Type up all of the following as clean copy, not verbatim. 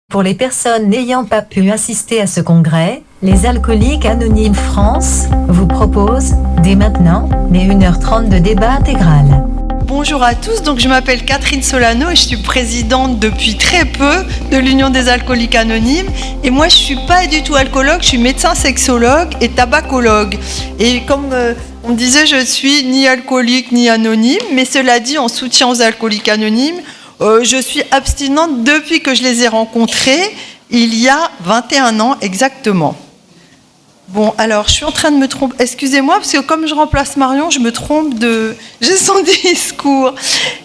Pour les personnes n'ayant pas pu assister à ce congrès, les Alcooliques Anonymes France vous proposent, dès maintenant, les 1h30 de débat intégral. Bonjour à tous, donc je m'appelle Catherine Solano et je suis présidente depuis très peu de l'Union des Alcooliques Anonymes. Et moi, je ne suis pas du tout alcoologue, je suis médecin sexologue et tabacologue. Et comme on disait, je suis ni alcoolique ni anonyme, mais cela dit, en soutien aux Alcooliques Anonymes, je suis abstinente depuis que je les ai rencontrés, il y a 21 ans exactement. Bon, alors, je suis en train de me tromper. Excusez-moi, parce que comme je remplace Marion, je me trompe de... J'ai son discours.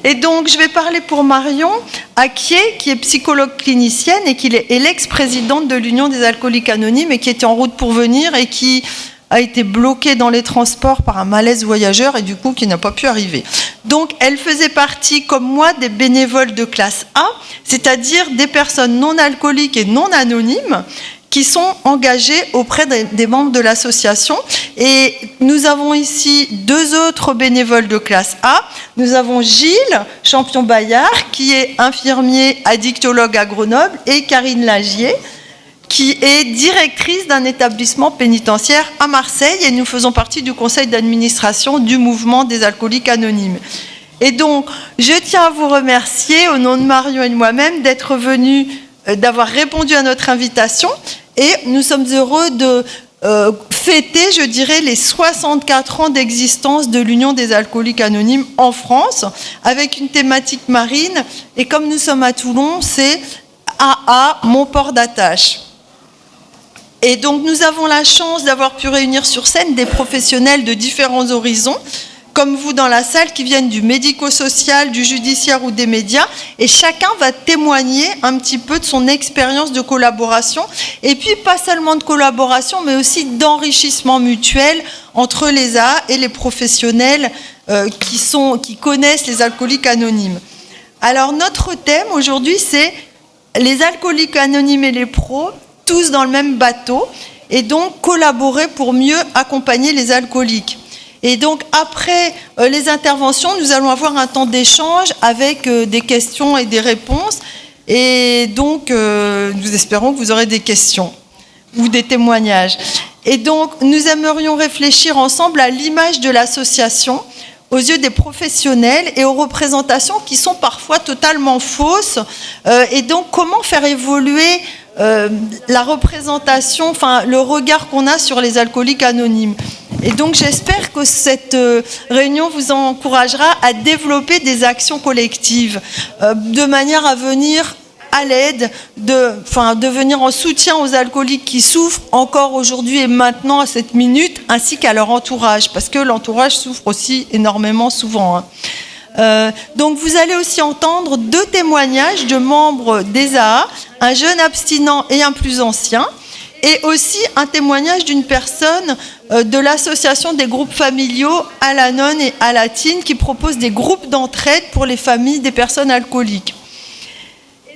Et donc, je vais parler pour Marion Acquier, qui est psychologue clinicienne et qui est l'ex-présidente de l'Union des Alcooliques Anonymes et qui était en route pour venir et qui a été bloquée dans les transports par un malaise voyageur et du coup, qui n'a pas pu arriver. Donc, elle faisait partie, comme moi, des bénévoles de classe A, c'est-à-dire des personnes non alcooliques et non anonymes, qui sont engagés auprès des membres de l'association. Et nous avons ici deux autres bénévoles de classe A. Nous avons Gilles Champion-Bayard, qui est infirmier addictologue à Grenoble, et Karine Lagier, qui est directrice d'un établissement pénitentiaire à Marseille. Et nous faisons partie du conseil d'administration du mouvement des Alcooliques Anonymes. Et donc, je tiens à vous remercier, au nom de Marion et de moi-même, d'être venus, d'avoir répondu à notre invitation. Et nous sommes heureux de fêter, je dirais, les 64 ans d'existence de l'Union des Alcooliques Anonymes en France, avec une thématique marine. Et comme nous sommes à Toulon, c'est AA, mon port d'attache. Et donc, nous avons la chance d'avoir pu réunir sur scène des professionnels de différents horizons, comme vous dans la salle, qui viennent du médico-social, du judiciaire ou des médias, et chacun va témoigner un petit peu de son expérience de collaboration, et puis pas seulement de collaboration, mais aussi d'enrichissement mutuel entre les AA et les professionnels qui connaissent les alcooliques anonymes. Alors notre thème aujourd'hui, c'est les alcooliques anonymes et les pros, tous dans le même bateau, et donc collaborer pour mieux accompagner les alcooliques. Et donc, après les interventions, nous allons avoir un temps d'échange avec des questions et des réponses. Et donc, nous espérons que vous aurez des questions ou des témoignages. Et donc, nous aimerions réfléchir ensemble à l'image de l'association aux yeux des professionnels et aux représentations qui sont parfois totalement fausses. Et donc, comment faire évoluer la représentation, enfin, le regard qu'on a sur les alcooliques anonymes. Et donc, j'espère que cette réunion vous encouragera à développer des actions collectives de manière à venir à l'aide, de venir en soutien aux alcooliques qui souffrent encore aujourd'hui et maintenant à cette minute, ainsi qu'à leur entourage, parce que l'entourage souffre aussi énormément souvent. Donc, vous allez aussi entendre deux témoignages de membres des AA, un jeune abstinent et un plus ancien, et aussi un témoignage d'une personne de l'association des groupes familiaux Al-Anon et Al-Atin qui propose des groupes d'entraide pour les familles des personnes alcooliques.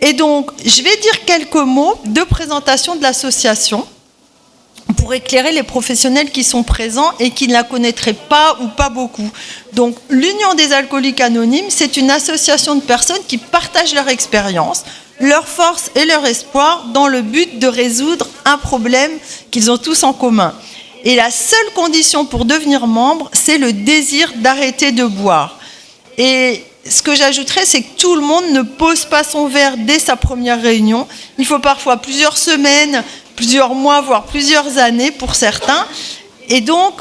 Et donc, je vais dire quelques mots de présentation de l'association pour éclairer les professionnels qui sont présents et qui ne la connaîtraient pas ou pas beaucoup. Donc, l'Union des Alcooliques Anonymes, c'est une association de personnes qui partagent leur expérience, leur force et leur espoir dans le but de résoudre un problème qu'ils ont tous en commun. Et la seule condition pour devenir membre, c'est le désir d'arrêter de boire. Et ce que j'ajouterais, c'est que tout le monde ne pose pas son verre dès sa première réunion. Il faut parfois plusieurs semaines, plusieurs mois, voire plusieurs années pour certains. Et donc,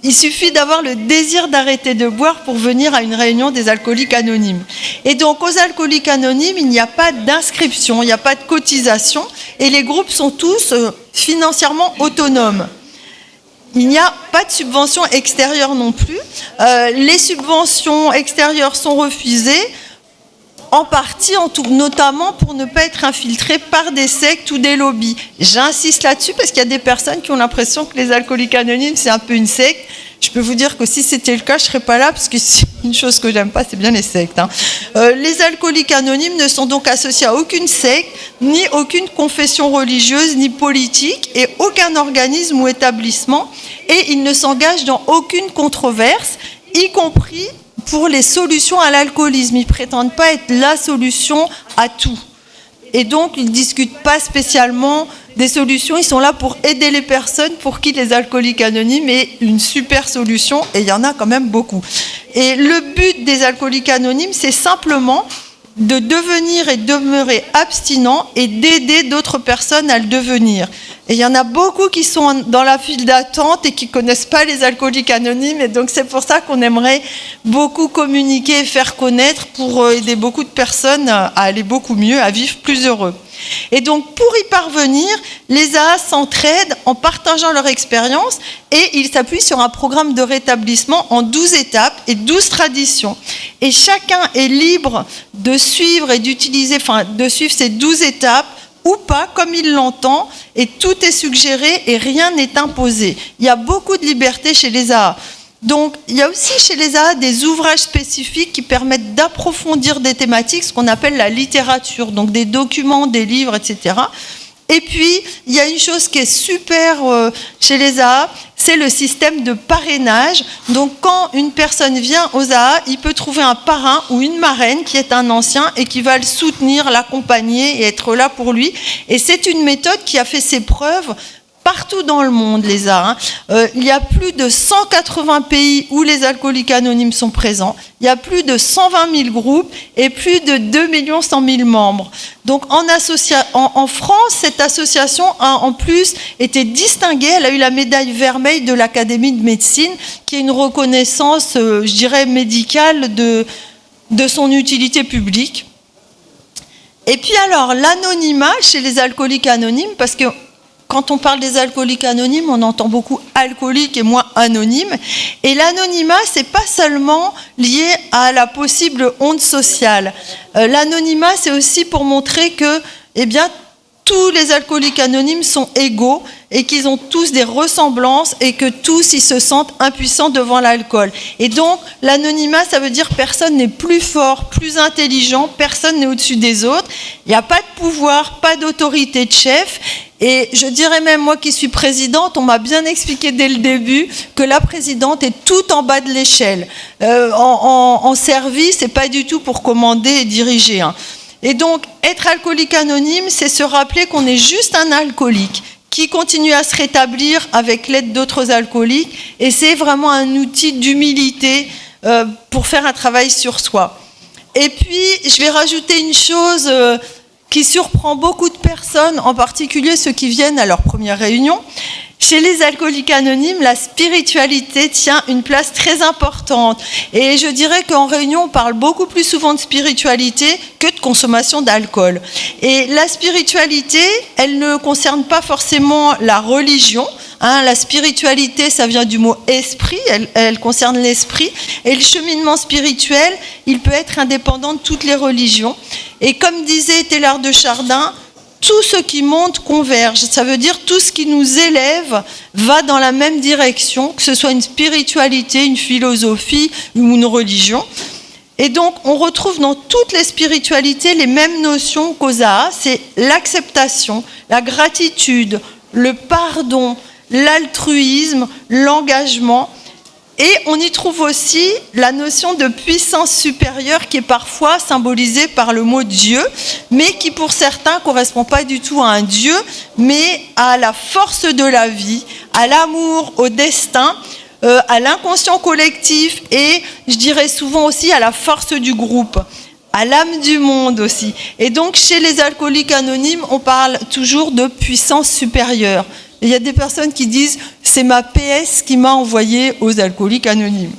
il suffit d'avoir le désir d'arrêter de boire pour venir à une réunion des alcooliques anonymes. Et donc, aux alcooliques anonymes, il n'y a pas d'inscription, il n'y a pas de cotisation, et les groupes sont tous financièrement autonomes. Il n'y a pas de subventions extérieures non plus. Les subventions extérieures sont refusées, en partie, notamment pour ne pas être infiltrés par des sectes ou des lobbies. J'insiste là-dessus parce qu'il y a des personnes qui ont l'impression que les alcooliques anonymes, c'est un peu une secte. Je peux vous dire que si c'était le cas, je ne serais pas là, parce que c'est une chose que j'aime pas, c'est bien les sectes. Les alcooliques anonymes ne sont donc associés à aucune secte, ni aucune confession religieuse, ni politique, et aucun organisme ou établissement, et ils ne s'engagent dans aucune controverse, y compris pour les solutions à l'alcoolisme. Ils ne prétendent pas être la solution à tout. Et donc, ils ne discutent pas spécialement des solutions. Ils sont là pour aider les personnes pour qui les alcooliques anonymes est une super solution. Et il y en a quand même beaucoup. Et le but des alcooliques anonymes, c'est simplement de devenir et demeurer abstinent et d'aider d'autres personnes à le devenir. Et il y en a beaucoup qui sont dans la file d'attente et qui ne connaissent pas les alcooliques anonymes. Et donc c'est pour ça qu'on aimerait beaucoup communiquer et faire connaître pour aider beaucoup de personnes à aller beaucoup mieux, à vivre plus heureux. Et donc pour y parvenir, les AA s'entraident en partageant leur expérience et ils s'appuient sur un programme de rétablissement en 12 étapes et 12 traditions. Et chacun est libre de suivre et d'utiliser, de suivre ces 12 étapes ou pas, comme il l'entend, et tout est suggéré et rien n'est imposé. Il y a beaucoup de liberté chez les AA. Donc, il y a aussi chez les AA des ouvrages spécifiques qui permettent d'approfondir des thématiques, ce qu'on appelle la littérature, donc des documents, des livres, etc. Et puis, il y a une chose qui est super chez les AA, c'est le système de parrainage. Donc, quand une personne vient aux AA, il peut trouver un parrain ou une marraine qui est un ancien et qui va le soutenir, l'accompagner et être là pour lui. Et c'est une méthode qui a fait ses preuves partout dans le monde, les AA. Il y a plus de 180 pays où les alcooliques anonymes sont présents. Il y a plus de 120 000 groupes et plus de 2 100 000 membres. Donc en France, cette association a en plus été distinguée. Elle a eu la médaille vermeille de l'Académie de médecine, qui est une reconnaissance, je dirais, médicale de son utilité publique. Et puis alors, l'anonymat chez les alcooliques anonymes, parce que quand on parle des alcooliques anonymes, on entend beaucoup alcooliques et moins anonymes. Et l'anonymat, c'est pas seulement lié à la possible honte sociale. L'anonymat, c'est aussi pour montrer que, tous les alcooliques anonymes sont égaux et qu'ils ont tous des ressemblances et que tous ils se sentent impuissants devant l'alcool. Et donc l'anonymat, ça veut dire personne n'est plus fort, plus intelligent, personne n'est au-dessus des autres. Il n'y a pas de pouvoir, pas d'autorité de chef. Et je dirais même, moi qui suis présidente, on m'a bien expliqué dès le début que la présidente est tout en bas de l'échelle. En service, c'est pas du tout pour commander et diriger. Et donc, être alcoolique anonyme, c'est se rappeler qu'on est juste un alcoolique qui continue à se rétablir avec l'aide d'autres alcooliques. Et c'est vraiment un outil d'humilité pour faire un travail sur soi. Et puis, je vais rajouter une chose qui surprend beaucoup de personnes, en particulier ceux qui viennent à leur première réunion. Chez les alcooliques anonymes, la spiritualité tient une place très importante. Et je dirais qu'en réunion, on parle beaucoup plus souvent de spiritualité que de consommation d'alcool. Et la spiritualité, elle ne concerne pas forcément la religion. La spiritualité, ça vient du mot esprit, elle concerne l'esprit. Et le cheminement spirituel, il peut être indépendant de toutes les religions. Et comme disait Teilhard de Chardin, tout ce qui monte converge. Ça veut dire tout ce qui nous élève va dans la même direction, que ce soit une spiritualité, une philosophie ou une religion. Et donc, on retrouve dans toutes les spiritualités les mêmes notions qu'aux AA. C'est l'acceptation, la gratitude, le pardon, l'altruisme, l'engagement. Et on y trouve aussi la notion de puissance supérieure qui est parfois symbolisée par le mot Dieu, mais qui pour certains ne correspond pas du tout à un Dieu, mais à la force de la vie, à l'amour, au destin, à l'inconscient collectif et je dirais souvent aussi à la force du groupe, à l'âme du monde aussi. Et donc chez les alcooliques anonymes, on parle toujours de puissance supérieure. Il y a des personnes qui disent « c'est ma PS qui m'a envoyé aux alcooliques anonymes ».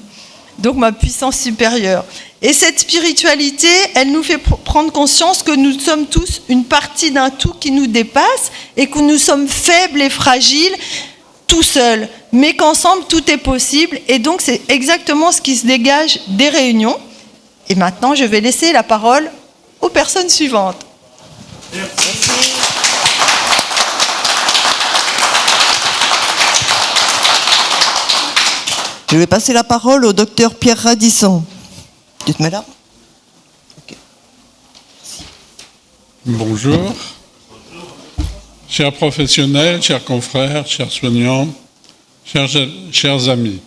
Donc ma puissance supérieure. Et cette spiritualité, elle nous fait prendre conscience que nous sommes tous une partie d'un tout qui nous dépasse et que nous sommes faibles et fragiles tout seuls, mais qu'ensemble tout est possible. Et donc c'est exactement ce qui se dégage des réunions. Et maintenant, je vais laisser la parole aux personnes suivantes. Merci. Je vais passer la parole au docteur Pierre Radisson. Tu te mets là ? Okay. Bonjour. Chers professionnels, chers confrères, chers soignants, chers amis.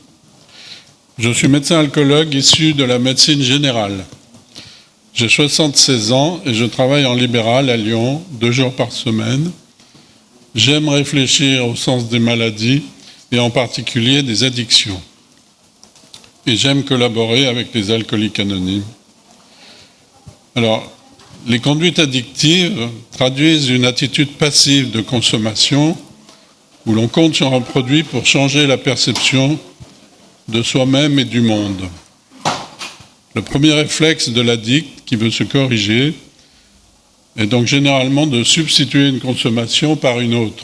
Je suis médecin alcoologue issu de la médecine générale. J'ai 76 ans et je travaille en libéral à Lyon, 2 jours par semaine. J'aime réfléchir au sens des maladies et en particulier des addictions. Et j'aime collaborer avec les alcooliques anonymes. Alors, les conduites addictives traduisent une attitude passive de consommation où l'on compte sur un produit pour changer la perception de soi-même et du monde. Le premier réflexe de l'addict qui veut se corriger est donc généralement de substituer une consommation par une autre.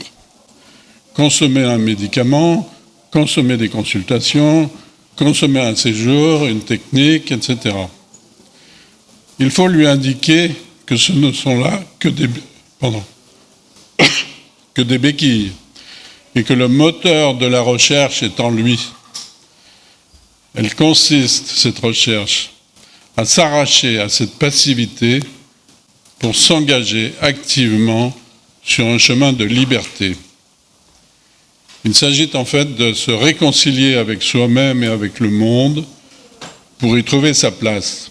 Consommer un médicament, consommer des consultations, consommer un séjour, une technique, etc. Il faut lui indiquer que ce ne sont là que des béquilles et que le moteur de la recherche est en lui. Elle consiste, cette recherche, à s'arracher à cette passivité pour s'engager activement sur un chemin de liberté. Il s'agit en fait de se réconcilier avec soi-même et avec le monde pour y trouver sa place.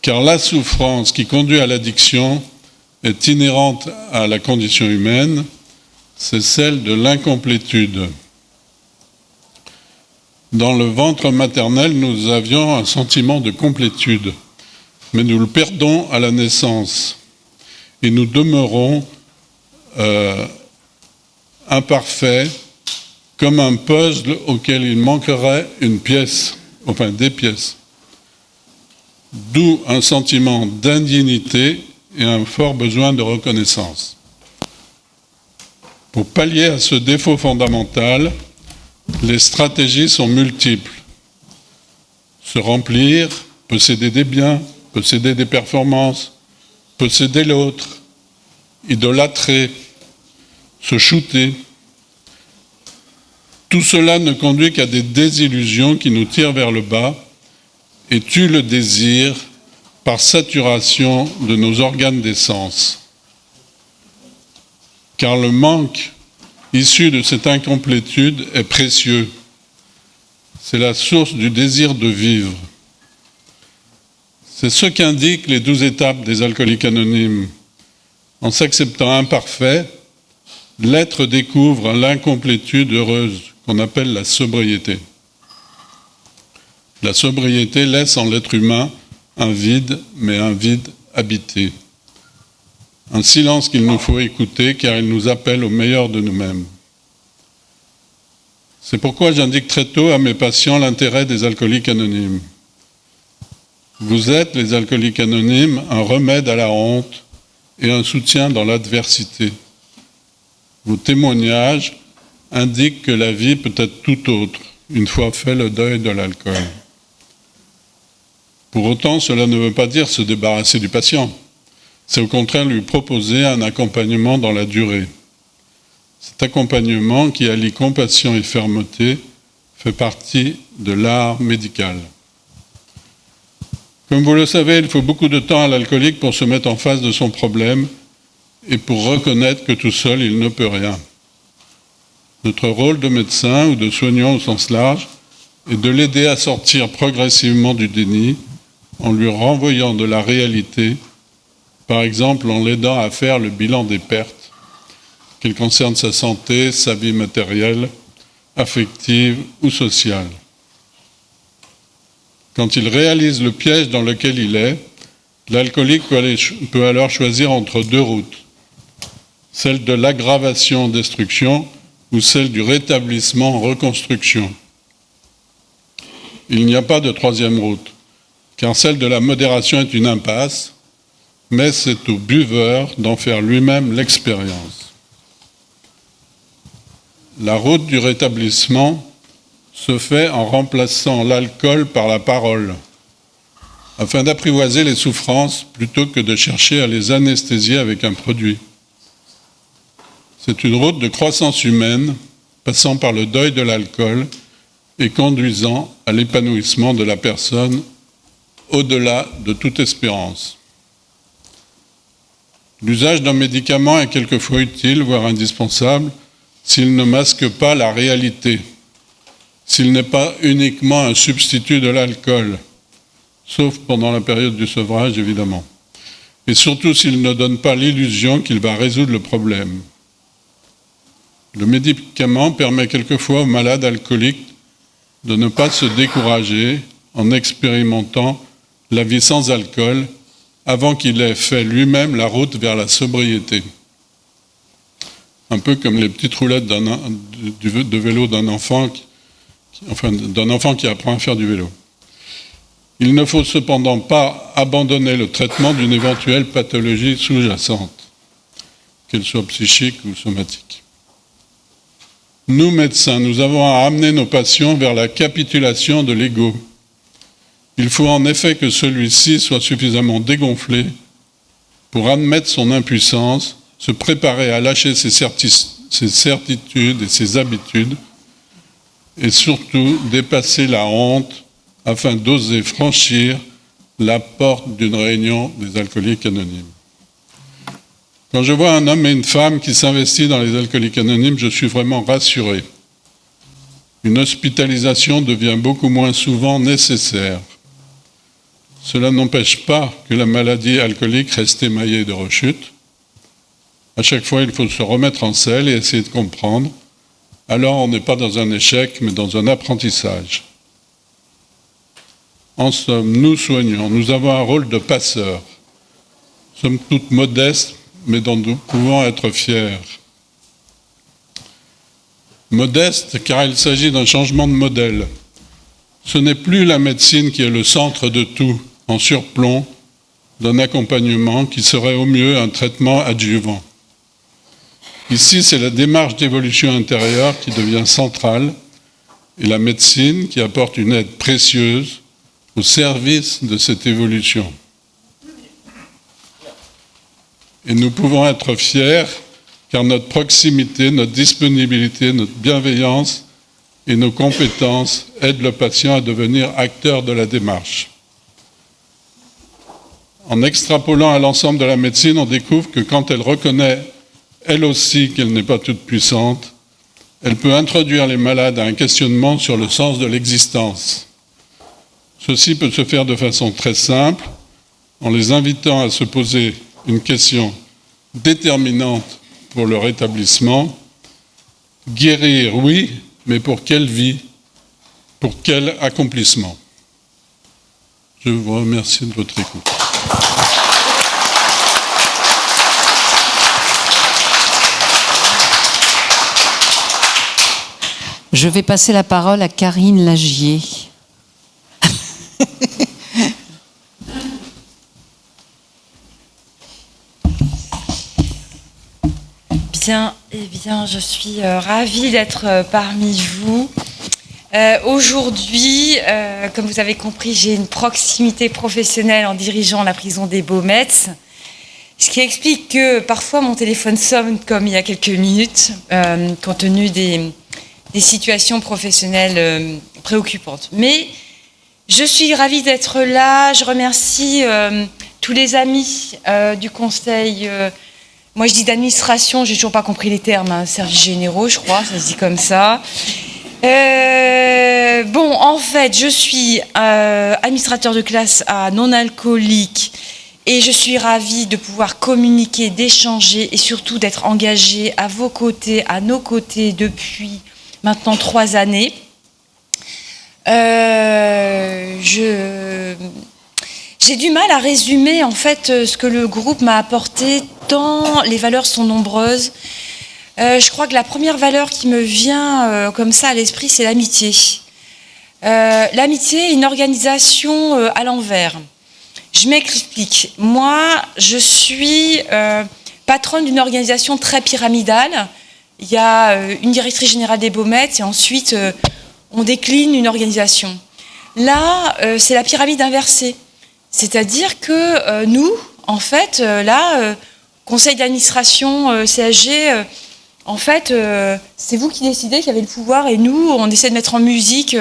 Car la souffrance qui conduit à l'addiction est inhérente à la condition humaine, c'est celle de l'incomplétude. Dans le ventre maternel, nous avions un sentiment de complétude, mais nous le perdons à la naissance et nous demeurons imparfaits, comme un puzzle auquel il manquerait une pièce, enfin des pièces. D'où un sentiment d'indignité et un fort besoin de reconnaissance. Pour pallier à ce défaut fondamental, les stratégies sont multiples. Se remplir, posséder des biens, posséder des performances, posséder l'autre, idolâtrer, se shooter. Tout cela ne conduit qu'à des désillusions qui nous tirent vers le bas et tuent le désir par saturation de nos organes des sens. Car le manque issu de cette incomplétude est précieux. C'est la source du désir de vivre. C'est ce qu'indiquent les 12 étapes des alcooliques anonymes. En s'acceptant imparfait, l'être découvre l'incomplétude heureuse qu'on appelle la sobriété. La sobriété laisse en l'être humain un vide, mais un vide habité. Un silence qu'il nous faut écouter car il nous appelle au meilleur de nous-mêmes. C'est pourquoi j'indique très tôt à mes patients l'intérêt des alcooliques anonymes. Vous êtes, les alcooliques anonymes, un remède à la honte et un soutien dans l'adversité. Vos témoignages indiquent que la vie peut être tout autre, une fois fait le deuil de l'alcool. Pour autant, cela ne veut pas dire se débarrasser du patient. C'est au contraire lui proposer un accompagnement dans la durée. Cet accompagnement qui allie compassion et fermeté fait partie de l'art médical. Comme vous le savez, il faut beaucoup de temps à l'alcoolique pour se mettre en face de son problème et pour reconnaître que tout seul, il ne peut rien. Notre rôle de médecin ou de soignant au sens large est de l'aider à sortir progressivement du déni en lui renvoyant de la réalité, par exemple en l'aidant à faire le bilan des pertes, qu'elles concernent sa santé, sa vie matérielle, affective ou sociale. Quand il réalise le piège dans lequel il est, l'alcoolique peut alors choisir entre 2 routes, celle de l'aggravation-destruction ou celle du rétablissement-reconstruction. Il n'y a pas de 3e route, car celle de la modération est une impasse, mais c'est au buveur d'en faire lui-même l'expérience. La route du rétablissement se fait en remplaçant l'alcool par la parole, afin d'apprivoiser les souffrances plutôt que de chercher à les anesthésier avec un produit. C'est une route de croissance humaine, passant par le deuil de l'alcool et conduisant à l'épanouissement de la personne au-delà de toute espérance. L'usage d'un médicament est quelquefois utile, voire indispensable, s'il ne masque pas la réalité, s'il n'est pas uniquement un substitut de l'alcool, sauf pendant la période du sevrage, évidemment. Et surtout s'il ne donne pas l'illusion qu'il va résoudre le problème. Le médicament permet quelquefois aux malades alcooliques de ne pas se décourager en expérimentant la vie sans alcool avant qu'il ait fait lui-même la route vers la sobriété. Un peu comme les petites roulettes de vélo d'un enfant, d'un enfant qui apprend à faire du vélo. Il ne faut cependant pas abandonner le traitement d'une éventuelle pathologie sous-jacente, qu'elle soit psychique ou somatique. Nous, médecins, nous avons à amener nos patients vers la capitulation de l'ego. Il faut en effet que celui-ci soit suffisamment dégonflé pour admettre son impuissance, se préparer à lâcher ses certitudes et ses habitudes, et surtout dépasser la honte afin d'oser franchir la porte d'une réunion des alcooliques anonymes. Quand je vois un homme et une femme qui s'investissent dans les alcooliques anonymes, je suis vraiment rassuré. Une hospitalisation devient beaucoup moins souvent nécessaire. Cela n'empêche pas que la maladie alcoolique reste émaillée de rechutes. À chaque fois, il faut se remettre en selle et essayer de comprendre. Alors, on n'est pas dans un échec, mais dans un apprentissage. En somme, nous soignants, nous avons un rôle de passeurs. Nous sommes toutes modestes, mais dont nous pouvons être fiers. Modestes, car il s'agit d'un changement de modèle. Ce n'est plus la médecine qui est le centre de tout, en surplomb d'un accompagnement qui serait au mieux un traitement adjuvant. Ici, c'est la démarche d'évolution intérieure qui devient centrale et la médecine qui apporte une aide précieuse au service de cette évolution. Et nous pouvons être fiers car notre proximité, notre disponibilité, notre bienveillance et nos compétences aident le patient à devenir acteur de la démarche. En extrapolant à l'ensemble de la médecine, on découvre que quand elle reconnaît elle aussi qu'elle n'est pas toute puissante, elle peut introduire les malades à un questionnement sur le sens de l'existence. Ceci peut se faire de façon très simple, en les invitant à se poser une question déterminante pour leur établissement. Guérir, oui, mais pour quelle vie? Pour quel accomplissement? Je vous remercie de votre écoute. Je vais passer la parole à Karine Lagier. Bien, je suis ravie d'être parmi vous. Aujourd'hui, comme vous avez compris, j'ai une proximité professionnelle en dirigeant la prison des Baumettes, ce qui explique que parfois mon téléphone sonne comme il y a quelques minutes, compte tenu des situations professionnelles préoccupantes. Mais je suis ravie d'être là. Je remercie tous les amis du conseil. Moi, je dis d'administration, j'ai toujours pas compris les termes. Services généraux, je crois, ça se dit comme ça. Bon, en fait, je suis administrateur de classe à non-alcoolique et je suis ravie de pouvoir communiquer, d'échanger et surtout d'être engagée à vos côtés, à nos côtés depuis maintenant 3 années. J'ai du mal à résumer en fait ce que le groupe m'a apporté, tant les valeurs sont nombreuses. Je crois que la première valeur qui me vient comme ça à l'esprit, c'est l'amitié. L'amitié est une organisation à l'envers. Je m'explique. Moi, je suis patronne d'une organisation très pyramidale. Il y a une directrice générale des Baumettes et ensuite on décline une organisation. Là, c'est la pyramide inversée. C'est-à-dire que nous, en fait, conseil d'administration, CSG, en fait, c'est vous qui décidez qui avez le pouvoir et nous, on essaie de mettre en musique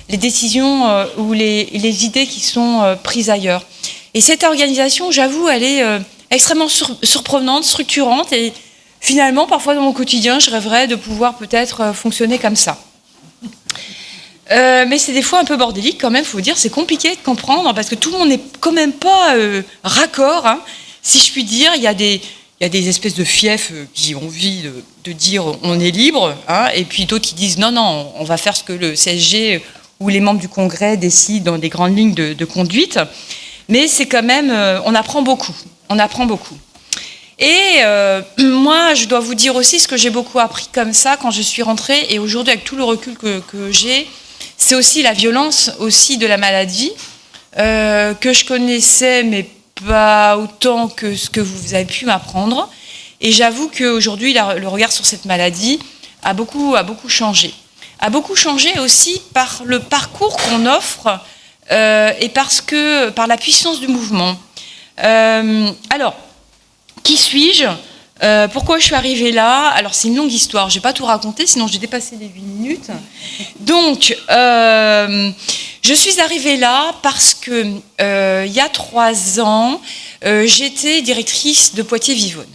les décisions ou les idées qui sont prises ailleurs. Et cette organisation, j'avoue, elle est extrêmement surprenante, structurante et finalement, parfois dans mon quotidien, je rêverais de pouvoir peut-être fonctionner comme ça. Mais c'est des fois un peu bordélique quand même, faut dire, c'est compliqué de comprendre parce que tout le monde n'est quand même pas raccord, hein. Si je puis dire, il y a des espèces de fiefs qui ont envie de dire on est libre, hein, et puis d'autres qui disent non, on va faire ce que le CSG ou les membres du Congrès décident dans des grandes lignes de conduite. Mais c'est quand même, on apprend beaucoup. Et moi, je dois vous dire aussi ce que j'ai beaucoup appris comme ça quand je suis rentrée, et aujourd'hui avec tout le recul que j'ai, c'est aussi la violence aussi de la maladie, que je connaissais, mais pas autant que ce que vous avez pu m'apprendre. Et j'avoue qu'aujourd'hui, le regard sur cette maladie a beaucoup changé. A beaucoup changé aussi par le parcours qu'on offre et par la puissance du mouvement. Alors, qui suis-je ? Pourquoi je suis arrivée là ? Alors, c'est une longue histoire. Je ne vais pas tout raconter, sinon j'ai dépassé les 8 minutes. Donc, je suis arrivée là parce que il y a 3 ans, j'étais directrice de Poitiers-Vivonne.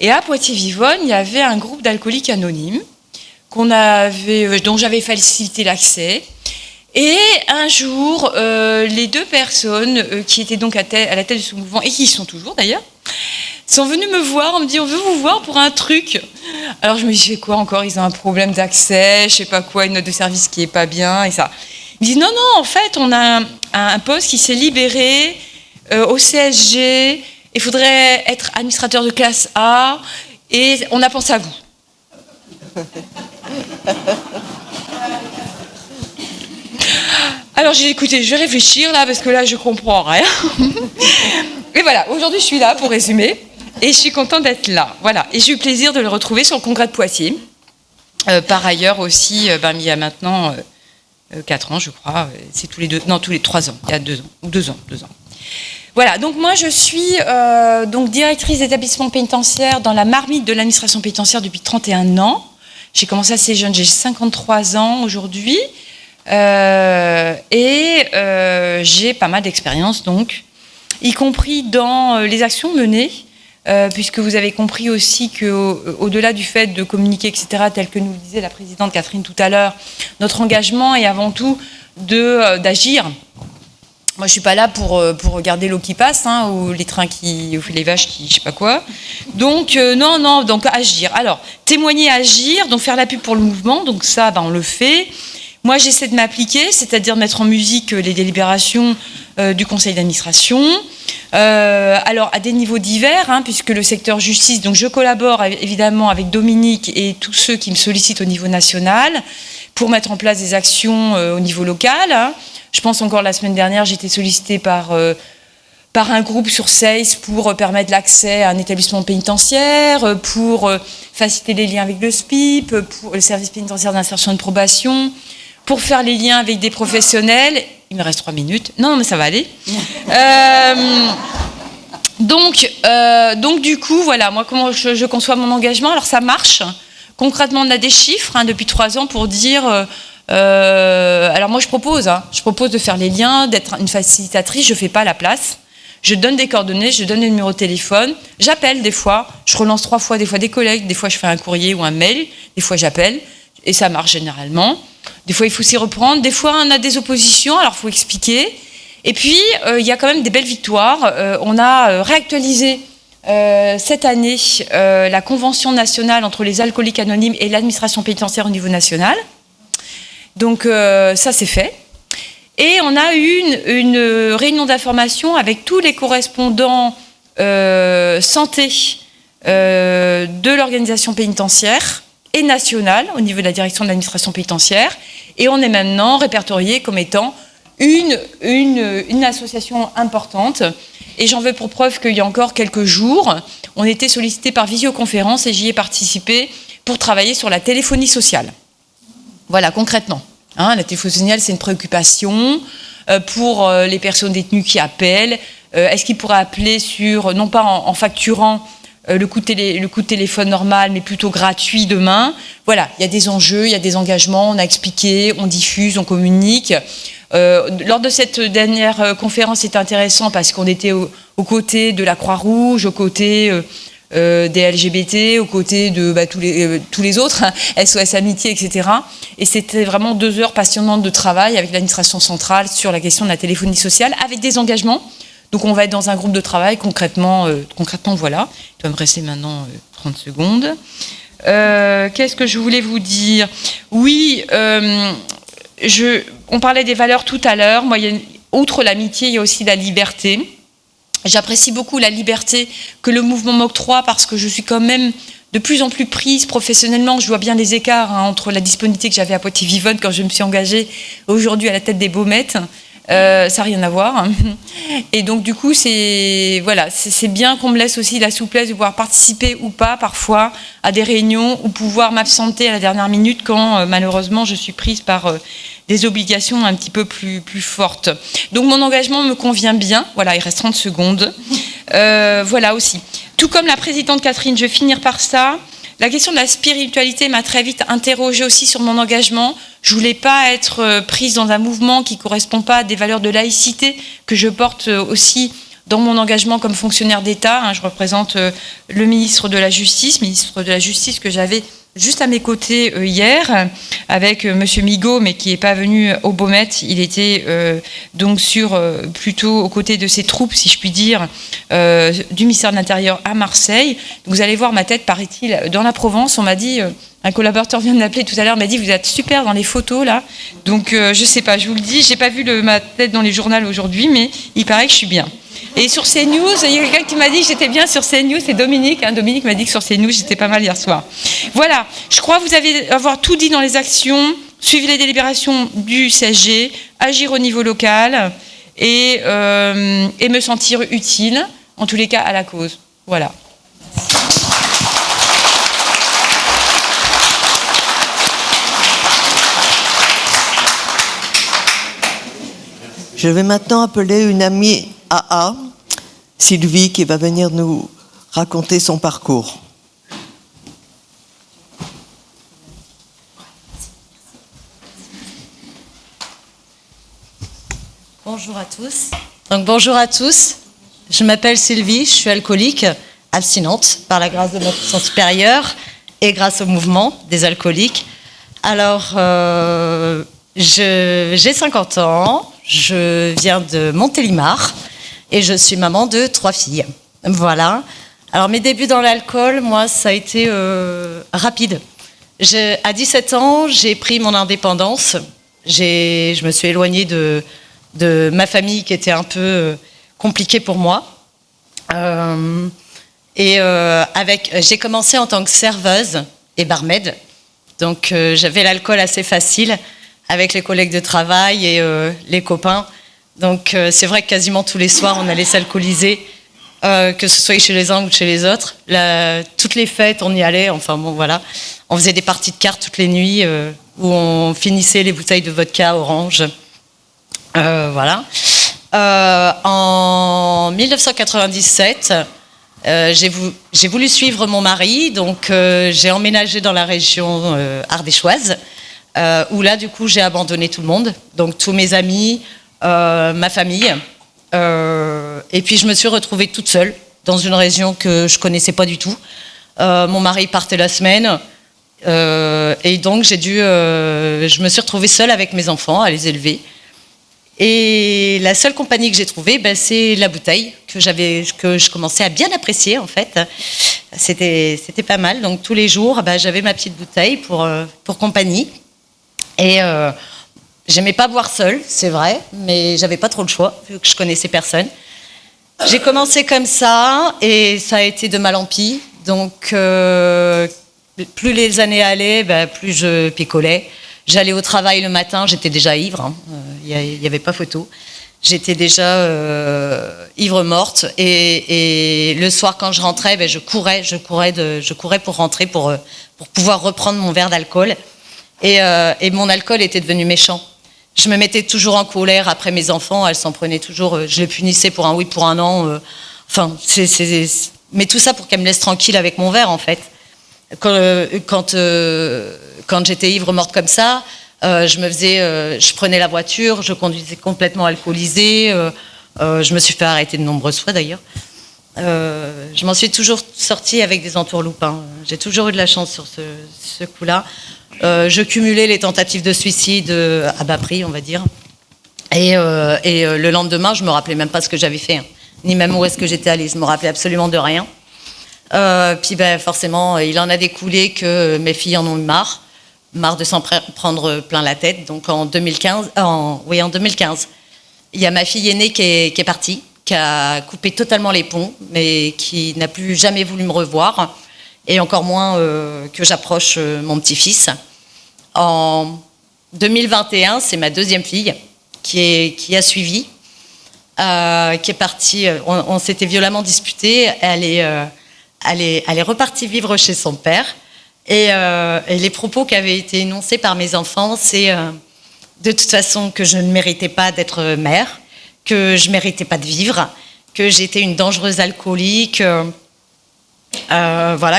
Et à Poitiers-Vivonne, il y avait un groupe d'alcooliques anonymes dont j'avais facilité l'accès. Et un jour, les 2 personnes qui étaient donc à la tête de ce mouvement, et qui y sont toujours d'ailleurs, sont venues me voir, on me dit on veut vous voir pour un truc. Alors je me dis je fais quoi encore, ils ont un problème d'accès, je sais pas quoi, une note de service qui est pas bien et ça. Ils disent non, en fait on a un poste qui s'est libéré au CSG, il faudrait être administrateur de classe A et on a pensé à vous. Alors j'ai dit écoutez, je vais réfléchir là parce que là je comprends rien. Et voilà, aujourd'hui je suis là pour résumer et je suis contente d'être là. Voilà, et j'ai eu le plaisir de le retrouver sur le congrès de Poitiers. Par ailleurs aussi, il y a maintenant 4 ans je crois, c'est tous les 3 ans, il y a 2 ans, ou 2 ans. Voilà, donc moi je suis donc directrice d'établissement pénitentiaire dans la marmite de l'administration pénitentiaire depuis 31 ans. J'ai commencé assez jeune, j'ai 53 ans aujourd'hui. J'ai pas mal d'expérience donc, y compris dans les actions menées, puisque vous avez compris aussi qu'au-delà du fait de communiquer, etc., tel que nous le disait la présidente Catherine tout à l'heure, notre engagement est avant tout d'agir. Moi, je suis pas là pour regarder l'eau qui passe, hein, ou les trains ou les vaches qui, je sais pas quoi. Donc non, donc agir. Alors témoigner, agir, donc faire la pub pour le mouvement. Donc ça, on le fait. Moi, j'essaie de m'appliquer, c'est-à-dire mettre en musique les délibérations du conseil d'administration. Alors, à des niveaux divers, hein, puisque le secteur justice, donc je collabore évidemment avec Dominique et tous ceux qui me sollicitent au niveau national pour mettre en place des actions au niveau local. Hein. Je pense encore la semaine dernière, j'ai été sollicitée par un groupe sur SACE pour permettre l'accès à un établissement pénitentiaire, pour faciliter les liens avec le SPIP, pour le service pénitentiaire d'insertion et de probation, pour faire les liens avec des professionnels. Il me reste 3 minutes. Non, mais ça va aller. Donc du coup, voilà, moi, comment je conçois mon engagement. Alors, ça marche. Concrètement, on a des chiffres depuis 3 ans pour dire... alors, moi, je propose de faire les liens, d'être une facilitatrice. Je ne fais pas la place. Je donne des coordonnées, je donne des numéros de téléphone. J'appelle des fois. Je relance 3 fois, des fois des collègues. Des fois, je fais un courrier ou un mail. Des fois, j'appelle. Et ça marche généralement. Des fois, il faut s'y reprendre. Des fois, on a des oppositions, alors il faut expliquer. Et puis, il y a quand même des belles victoires. On a réactualisé cette année la convention nationale entre les alcooliques anonymes et l'administration pénitentiaire au niveau national. Donc, ça, c'est fait. Et on a eu une réunion d'information avec tous les correspondants santé de l'organisation pénitentiaire et nationale au niveau de la direction de l'administration pénitentiaire, et on est maintenant répertorié comme étant une association importante. Et j'en veux pour preuve qu'il y a encore quelques jours, on était sollicité par visioconférence et j'y ai participé pour travailler sur la téléphonie sociale. Voilà, concrètement. Hein, la téléphonie sociale, c'est une préoccupation pour les personnes détenues qui appellent. Est-ce qu'ils pourraient appeler non pas en facturant le coût de téléphone normal, mais plutôt gratuit demain. Voilà, il y a des enjeux, il y a des engagements, on a expliqué, on diffuse, on communique. Lors de cette dernière conférence, c'était intéressant parce qu'on était aux côtés de la Croix-Rouge, aux côtés des LGBT, aux côtés de tous les autres, SOS Amitié, etc. Et c'était vraiment 2 heures passionnantes de travail avec l'administration centrale sur la question de la téléphonie sociale, avec des engagements. Donc on va être dans un groupe de travail, concrètement voilà. Il doit me rester maintenant 30 secondes. Qu'est-ce que je voulais vous dire ? Oui, on parlait des valeurs tout à l'heure. Moi, outre l'amitié, il y a aussi la liberté. J'apprécie beaucoup la liberté que le mouvement m'octroie parce que je suis quand même de plus en plus prise professionnellement. Je vois bien les écarts entre la disponibilité que j'avais à Poitiers-Vivonne quand je me suis engagée aujourd'hui à la tête des Baumettes. Ça n'a rien à voir. Et donc, du coup, c'est bien qu'on me laisse aussi la souplesse de pouvoir participer ou pas, parfois, à des réunions ou pouvoir m'absenter à la dernière minute quand, malheureusement, je suis prise par des obligations un petit peu plus fortes. Donc, mon engagement me convient bien. Voilà, il reste 30 secondes. Voilà aussi. Tout comme la présidente Catherine, je vais finir par ça. La question de la spiritualité m'a très vite interrogée aussi sur mon engagement. Je voulais pas être prise dans un mouvement qui correspond pas à des valeurs de laïcité que je porte aussi dans mon engagement comme fonctionnaire d'État. Je représente le ministre de la Justice que j'avais juste à mes côtés hier avec Monsieur Migaud, mais qui n'est pas venu au Baumettes. Il était donc plutôt aux côtés de ses troupes, si je puis dire, du ministère de l'Intérieur à Marseille. Donc, vous allez voir ma tête, paraît-il, dans la Provence. On m'a dit, un collaborateur vient de m'appeler tout à l'heure, m'a dit, vous êtes super dans les photos là. Donc je sais pas, je vous le dis, j'ai pas vu ma tête dans les journaux aujourd'hui, mais il paraît que je suis bien. Et sur CNews, il y a quelqu'un qui m'a dit que j'étais bien sur CNews, c'est Dominique. Dominique m'a dit que sur CNews, j'étais pas mal hier soir. Voilà, je crois que vous avez avoir tout dit dans les actions, suivre les délibérations du CSG, agir au niveau local et me sentir utile, en tous les cas, à la cause. Voilà. Je vais maintenant appeler une amie AA, Sylvie, qui va venir nous raconter son parcours. Bonjour à tous. Donc bonjour à tous. Je m'appelle Sylvie, je suis alcoolique, abstinente, par la grâce de notre sang supérieur et grâce au mouvement des alcooliques. Alors, j'ai 50 ans, je viens de Montélimar et je suis maman de 3 filles. Voilà. Alors mes débuts dans l'alcool, moi, ça a été rapide. À 17 ans, j'ai pris mon indépendance. Je me suis éloignée de ma famille qui était un peu compliquée pour moi. J'ai commencé en tant que serveuse et barmaid. Donc j'avais l'alcool assez facile avec les collègues de travail et les copains. Donc c'est vrai que quasiment tous les soirs, on allait s'alcooliser, que ce soit chez les uns ou chez les autres. Toutes les fêtes, on y allait. Enfin bon, voilà. On faisait des parties de cartes toutes les nuits où on finissait les bouteilles de vodka orange. Voilà. En 1997, j'ai voulu suivre mon mari, donc j'ai emménagé dans la région ardéchoise, où là, du coup, j'ai abandonné tout le monde, donc tous mes amis, ma famille, et puis je me suis retrouvée toute seule dans une région que je connaissais pas du tout. Mon mari partait la semaine, et donc je me suis retrouvée seule avec mes enfants à les élever. Et la seule compagnie que j'ai trouvée, c'est la bouteille que je commençais à bien apprécier en fait. C'était pas mal. Donc tous les jours, j'avais ma petite bouteille pour compagnie. Et j'aimais pas boire seule, c'est vrai, mais j'avais pas trop le choix vu que je connaissais personne. J'ai commencé comme ça et ça a été de mal en pis. Donc plus les années allaient, plus je picolais. J'allais au travail le matin, j'étais déjà ivre, il n'y avait pas photo. J'étais déjà ivre morte et le soir quand je rentrais, je courais pour rentrer pour pouvoir reprendre mon verre d'alcool. Et mon alcool était devenu méchant. Je me mettais toujours en colère après mes enfants, elles s'en prenaient toujours, je les punissais pour un oui, pour un non. Mais tout ça pour qu'elles me laissent tranquille avec mon verre en fait. Quand j'étais ivre morte comme ça, je prenais la voiture, je conduisais complètement alcoolisée, je me suis fait arrêter de nombreuses fois d'ailleurs. Je m'en suis toujours sortie avec des entourloupes. Hein. J'ai toujours eu de la chance sur ce coup-là. Je cumulais les tentatives de suicide à bas prix, on va dire. Et le lendemain, je me rappelais même pas ce que j'avais fait, hein, ni même où est-ce que j'étais allée. Je me rappelais absolument de rien. Puis forcément, il en a découlé que mes filles en ont eu marre de s'en prendre plein la tête. Donc en 2015, il y a ma fille aînée qui est partie, qui a coupé totalement les ponts, mais qui n'a plus jamais voulu me revoir, et encore moins que j'approche mon petit-fils. En 2021, c'est ma deuxième fille qui a suivi, qui est partie. On s'était violemment disputés. Elle est repartie vivre chez son père. Et les propos qui avaient été énoncés par mes enfants, c'est de toute façon que je ne méritais pas d'être mère, que je ne méritais pas de vivre, que j'étais une dangereuse alcoolique, que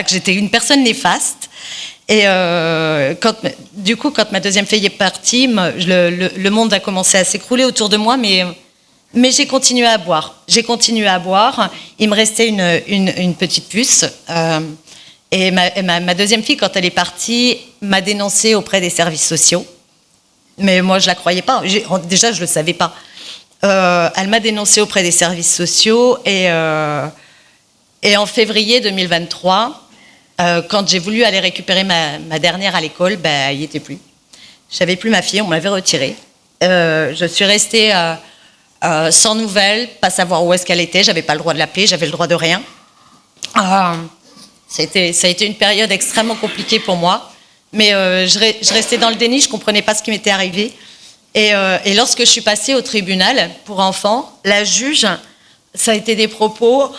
j'étais une personne néfaste. Et quand ma deuxième fille est partie, le monde a commencé à s'écrouler autour de moi, mais j'ai continué à boire. Il me restait une petite puce. Et ma deuxième fille, quand elle est partie, m'a dénoncée auprès des services sociaux. Mais moi, je la croyais pas. Déjà, je le savais pas. Elle m'a dénoncée auprès des services sociaux. Et en février 2023, quand j'ai voulu aller récupérer ma dernière à l'école, il n'y était plus. J'avais plus ma fille, on m'avait retirée. Je suis restée sans nouvelles, pas savoir où est-ce qu'elle était. J'avais pas le droit de l'appeler, j'avais le droit de rien. Ça a été une période extrêmement compliquée pour moi, mais je restais dans le déni, je ne comprenais pas ce qui m'était arrivé. Et lorsque je suis passée au tribunal pour enfants, la juge, ça a été des propos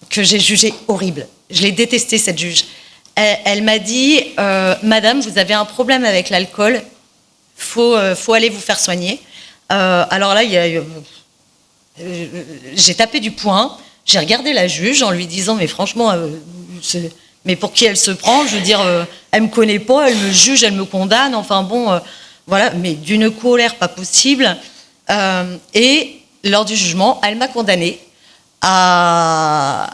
que j'ai jugés horribles. Je l'ai détestée, cette juge. Elle m'a dit « Madame, vous avez un problème avec l'alcool, faut aller vous faire soigner. » Alors là, j'ai tapé du poing. J'ai regardé la juge en lui disant « Mais franchement, mais pour qui elle se prend ? Je veux dire, elle me connaît pas, elle me juge, elle me condamne. Enfin bon, voilà, mais d'une colère pas possible. » Et lors du jugement, elle m'a condamnée à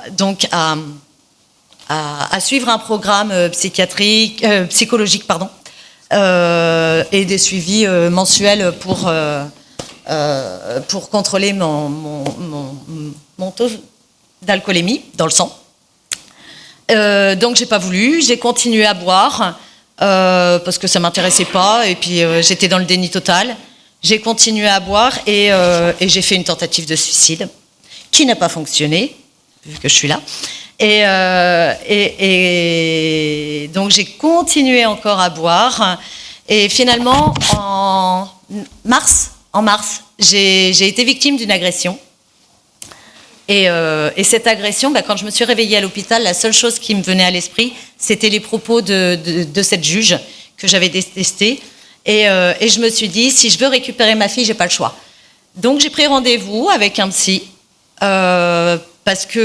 suivre un programme psychologique, et des suivis mensuels pour contrôler mon taux d'alcoolémie dans le sang. Donc j'ai pas voulu, j'ai continué à boire parce que ça m'intéressait pas, et puis j'étais dans le déni total. J'ai continué à boire et j'ai fait une tentative de suicide qui n'a pas fonctionné vu que je suis là. Et donc j'ai continué encore à boire, et finalement en mars, j'ai été victime d'une agression. Et cette agression, quand je me suis réveillée à l'hôpital, la seule chose qui me venait à l'esprit, c'était les propos de cette juge que j'avais détestée. Et je me suis dit, si je veux récupérer ma fille, j'ai pas le choix. Donc j'ai pris rendez-vous avec un psy, parce que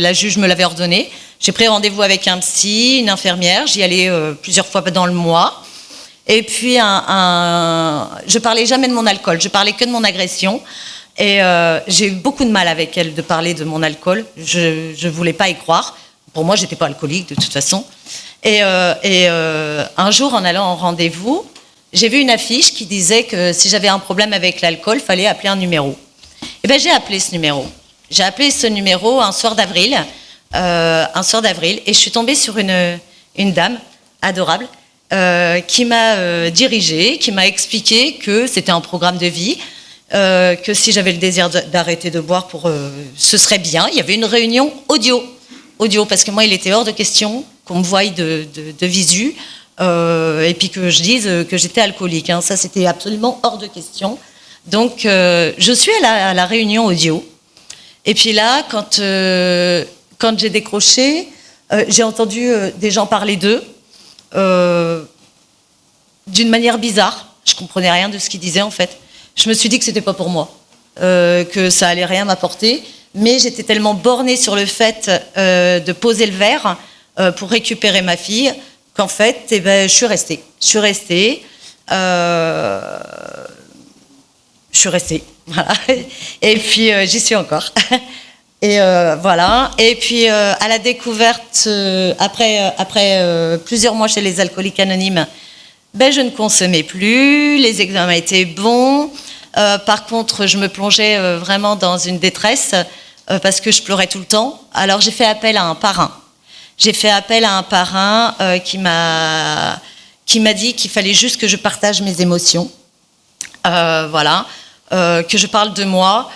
la juge me l'avait ordonné. J'ai pris rendez-vous avec un psy, une infirmière. J'y allais plusieurs fois dans le mois. Et puis je parlais jamais de mon alcool, je parlais que de mon agression. Et j'ai eu beaucoup de mal avec elle de parler de mon alcool. Je voulais pas y croire. Pour moi, j'étais pas alcoolique de toute façon. Et un jour, en allant en rendez-vous, j'ai vu une affiche qui disait que si j'avais un problème avec l'alcool, il fallait appeler un numéro. Et j'ai appelé ce numéro. J'ai appelé ce numéro un soir d'avril, et je suis tombée sur une dame adorable qui m'a dirigée, qui m'a expliqué que c'était un programme de vie. Que si j'avais le désir d'arrêter de boire, ce serait bien. Il y avait une réunion audio, parce que moi, il était hors de question qu'on me voie de visu, et puis que je dise que j'étais alcoolique. Hein. Ça, c'était absolument hors de question. Donc, je suis à la réunion audio. Et puis là, quand j'ai décroché, j'ai entendu des gens parler d'eux d'une manière bizarre. Je comprenais rien de ce qu'ils disaient, en fait. Je me suis dit que c'était pas pour moi, que ça allait rien m'apporter, mais j'étais tellement bornée sur le fait de poser le verre pour récupérer ma fille qu'en fait, je suis restée. Voilà. Et puis j'y suis encore. Et voilà. Et puis à la découverte, après plusieurs mois chez les Alcooliques Anonymes, je ne consommais plus, les examens étaient bons. Par contre, je me plongeais vraiment dans une détresse parce que je pleurais tout le temps. Alors j'ai fait appel à un parrain. J'ai fait appel à un parrain qui m'a dit qu'il fallait juste que je partage mes émotions. Voilà. Que je parle de moi.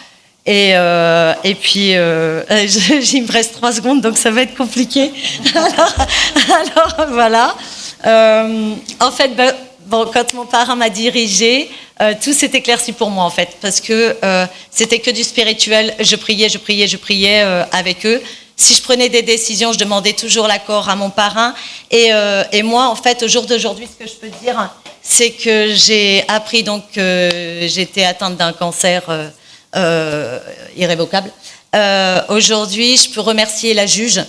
Et puis, il me reste 3 secondes, donc ça va être compliqué. Alors voilà. En fait, quand mon parrain m'a dirigée, tout s'est éclairci pour moi, en fait, parce que c'était que du spirituel. Je priais avec eux. Si je prenais des décisions, je demandais toujours l'accord à mon parrain. Et moi, en fait, au jour d'aujourd'hui, ce que je peux dire, c'est que j'ai appris donc que j'étais atteinte d'un cancer irrévocable. Aujourd'hui, je peux remercier la juge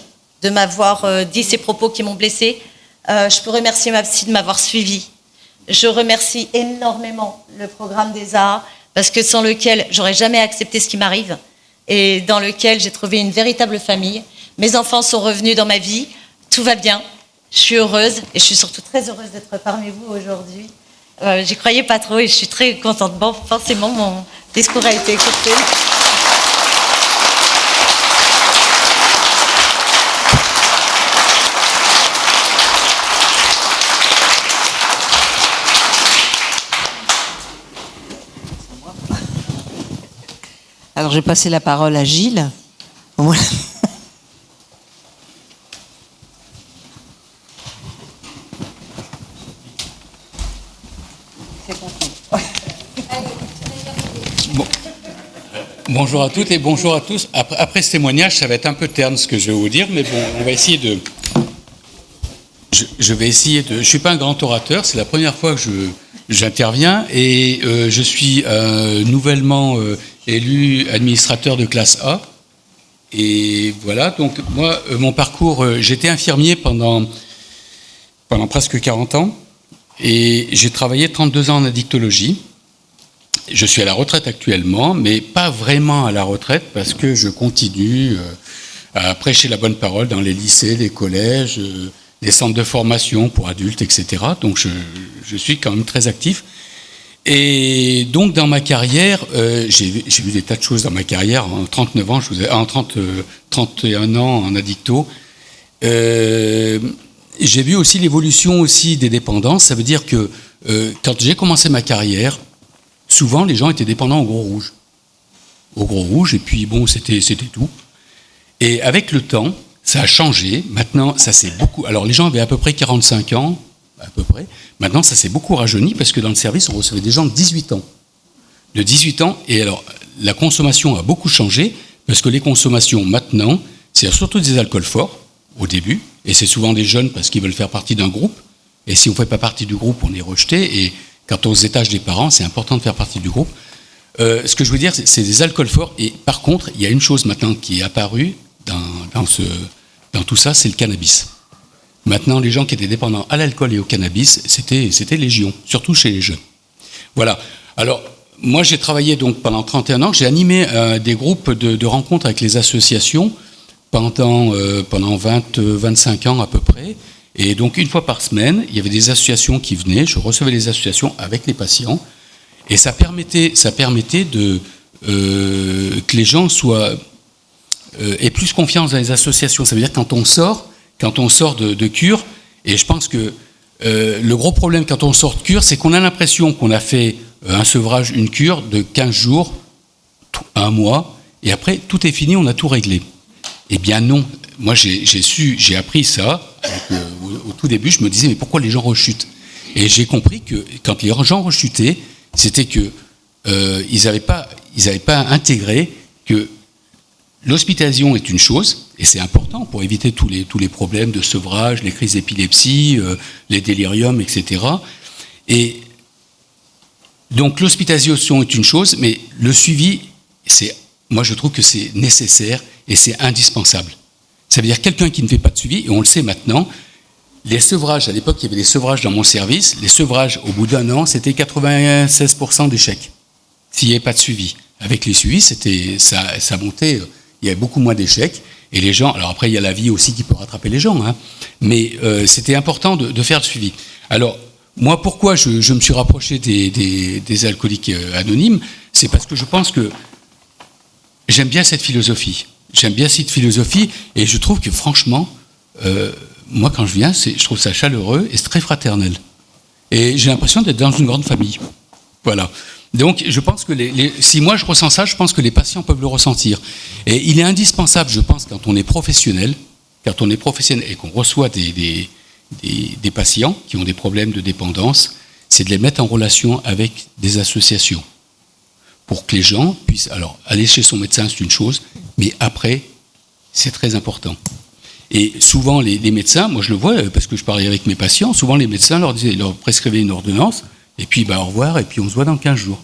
de m'avoir dit ces propos qui m'ont blessée. Je peux remercier ma psy de m'avoir suivie. Je remercie énormément le programme des AA parce que sans lequel j'aurais jamais accepté ce qui m'arrive et dans lequel j'ai trouvé une véritable famille. Mes enfants sont revenus dans ma vie, tout va bien, je suis heureuse et je suis surtout très heureuse d'être parmi vous aujourd'hui. J'y croyais pas trop et je suis très contente. Bon, forcément, mon discours a été écouté. Alors, je vais passer la parole à Gilles. Voilà. Bonjour à toutes et bonjour à tous. Après ce témoignage, ça va être un peu terne ce que je vais vous dire, mais bon, on va essayer de... Je vais essayer de... Je ne suis pas un grand orateur, c'est la première fois que j'interviens et je suis nouvellement élu administrateur de classe A. Et voilà, donc moi, mon parcours, j'étais infirmier pendant presque 40 ans et j'ai travaillé 32 ans en addictologie. Je suis à la retraite actuellement, mais pas vraiment à la retraite parce que je continue à prêcher la bonne parole dans les lycées, les collèges, les centres de formation pour adultes, etc. Donc je suis quand même très actif. Et donc dans ma carrière, j'ai vu des tas de choses dans ma carrière. En 39 ans, 31 ans en addicto. J'ai vu aussi l'évolution aussi des dépendances. Ça veut dire que quand j'ai commencé ma carrière, souvent, les gens étaient dépendants au Gros Rouge. Au Gros Rouge, et puis bon, c'était tout. Et avec le temps, ça a changé. Maintenant, ça s'est beaucoup... Alors, les gens avaient à peu près 45 ans, à peu près. Maintenant, ça s'est beaucoup rajeuni, parce que dans le service, on recevait des gens de 18 ans. De 18 ans, et alors, la consommation a beaucoup changé, parce que les consommations, maintenant, c'est surtout des alcools forts, au début, et c'est souvent des jeunes, parce qu'ils veulent faire partie d'un groupe, et si on ne fait pas partie du groupe, on est rejeté, et... Quand on aux étages des parents, c'est important de faire partie du groupe. Ce que je veux dire, c'est des alcools forts. Et par contre, il y a une chose maintenant qui est apparue dans tout ça, c'est le cannabis. Maintenant, les gens qui étaient dépendants à l'alcool et au cannabis, c'était légion, surtout chez les jeunes. Voilà. Alors, moi, j'ai travaillé donc pendant 31 ans. J'ai animé des groupes de rencontres avec les associations pendant 25 ans à peu près. Et donc, une fois par semaine, il y avait des associations qui venaient, je recevais les associations avec les patients, et ça permettait que les gens aient plus confiance dans les associations. Ça veut dire quand on sort de cure, et je pense que le gros problème quand on sort de cure, c'est qu'on a l'impression qu'on a fait un sevrage, une cure de 15 jours, un mois, et après, tout est fini, on a tout réglé. Eh bien non. Moi, j'ai appris ça. Au tout début, je me disais, mais pourquoi les gens rechutent? Et j'ai compris que quand les gens rechutaient, c'était que ils n'avaient pas intégré que l'hospitalisation est une chose, et c'est important pour éviter tous les problèmes de sevrage, les crises d'épilepsie, les déliriums, etc. Et donc l'hospitalisation est une chose, mais le suivi, moi je trouve que c'est nécessaire et c'est indispensable. Ça veut dire quelqu'un qui ne fait pas de suivi, et on le sait maintenant, les sevrages, à l'époque il y avait des sevrages dans mon service, les sevrages au bout d'un an, c'était 96% d'échecs, s'il n'y avait pas de suivi. Avec les suivis, ça montait il y avait beaucoup moins d'échecs. Et les gens, alors après, il y a la vie aussi qui peut rattraper les gens, hein, mais c'était important de faire le suivi. Alors, moi, pourquoi je me suis rapproché des alcooliques anonymes? C'est parce que je pense que j'aime bien cette philosophie. J'aime bien cette philosophie, et je trouve que franchement, moi, quand je viens, je trouve ça chaleureux et c'est très fraternel. Et j'ai l'impression d'être dans une grande famille. Voilà. Donc, je pense que si moi je ressens ça, je pense que les patients peuvent le ressentir. Et il est indispensable, je pense, quand on est professionnel et qu'on reçoit des patients qui ont des problèmes de dépendance, c'est de les mettre en relation avec des associations. Pour que les gens puissent... Alors, aller chez son médecin, c'est une chose, mais après, c'est très important. Et souvent, les médecins, moi je le vois, parce que je parlais avec mes patients, souvent les médecins leur prescrivaient une ordonnance, et puis au revoir, et puis on se voit dans 15 jours.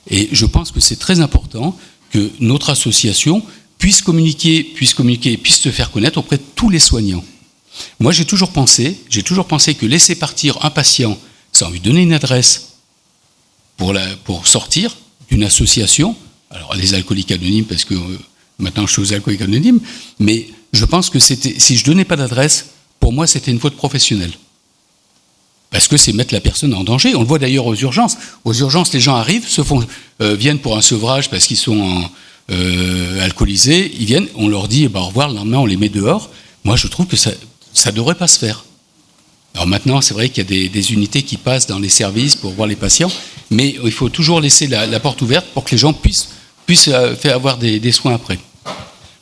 Et je pense que c'est très important que notre association puisse communiquer et puisse se faire connaître auprès de tous les soignants. Moi, j'ai toujours pensé que laisser partir un patient sans lui donner une adresse pour sortir d'une association, alors les alcooliques anonymes, parce que maintenant je suis aux alcooliques anonymes, mais je pense que si je donnais pas d'adresse, pour moi c'était une faute professionnelle. Parce que c'est mettre la personne en danger. On le voit d'ailleurs aux urgences. Aux urgences, les gens arrivent, viennent pour un sevrage parce qu'ils sont alcoolisés. Ils viennent, on leur dit au revoir, le lendemain on les met dehors. Moi je trouve que ça ne devrait pas se faire. Alors maintenant, c'est vrai qu'il y a des unités qui passent dans les services pour voir les patients, mais il faut toujours laisser la porte ouverte pour que les gens puissent faire avoir des soins après.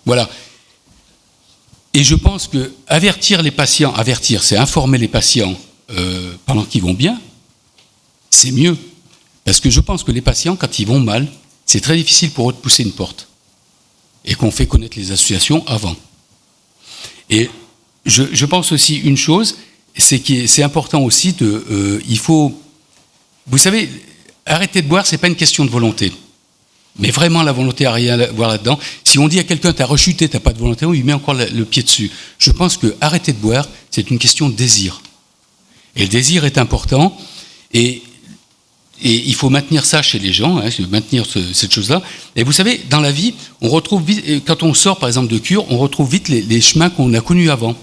Voilà. Et je pense que avertir les patients, c'est informer les patients pendant qu'ils vont bien, c'est mieux. Parce que je pense que les patients, quand ils vont mal, c'est très difficile pour eux de pousser une porte. Et qu'on fait connaître les associations avant. Et je pense aussi une chose, c'est important aussi il faut... Vous savez, arrêter de boire, c'est pas une question de volonté. Mais vraiment, la volonté n'a rien à voir là-dedans. Si on dit à quelqu'un, t'as rechuté, t'as pas de volonté, on lui met encore le pied dessus. Je pense que arrêter de boire, c'est une question de désir. Et le désir est important, et il faut maintenir ça chez les gens, maintenir cette chose-là. Et vous savez, dans la vie, on retrouve vite, quand on sort par exemple de cure, on retrouve vite les chemins qu'on a connus avant.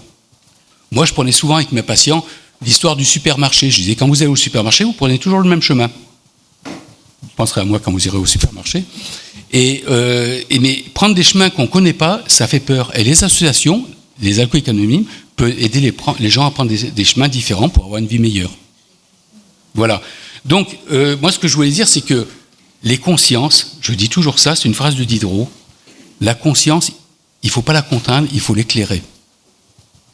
Moi, je prenais souvent avec mes patients l'histoire du supermarché. Je disais, quand vous allez au supermarché, vous prenez toujours le même chemin. Vous penserez à moi quand vous irez au supermarché. Mais prendre des chemins qu'on ne connaît pas, ça fait peur. Et les associations, les alcooliques anonymes, peuvent aider les gens à prendre des chemins différents pour avoir une vie meilleure. Voilà. Donc, moi, ce que je voulais dire, c'est que les consciences, je dis toujours ça, c'est une phrase de Diderot, la conscience, il ne faut pas la contraindre, il faut l'éclairer.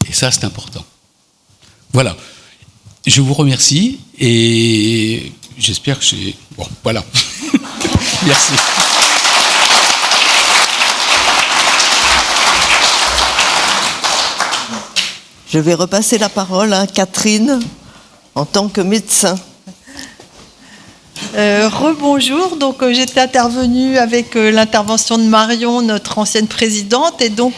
Et ça, c'est important. Voilà. Je vous remercie et j'espère que j'ai... Bon, voilà. Merci. Je vais repasser la parole à Catherine en tant que médecin. Rebonjour, donc j'étais intervenue avec l'intervention de Marion, notre ancienne présidente, et donc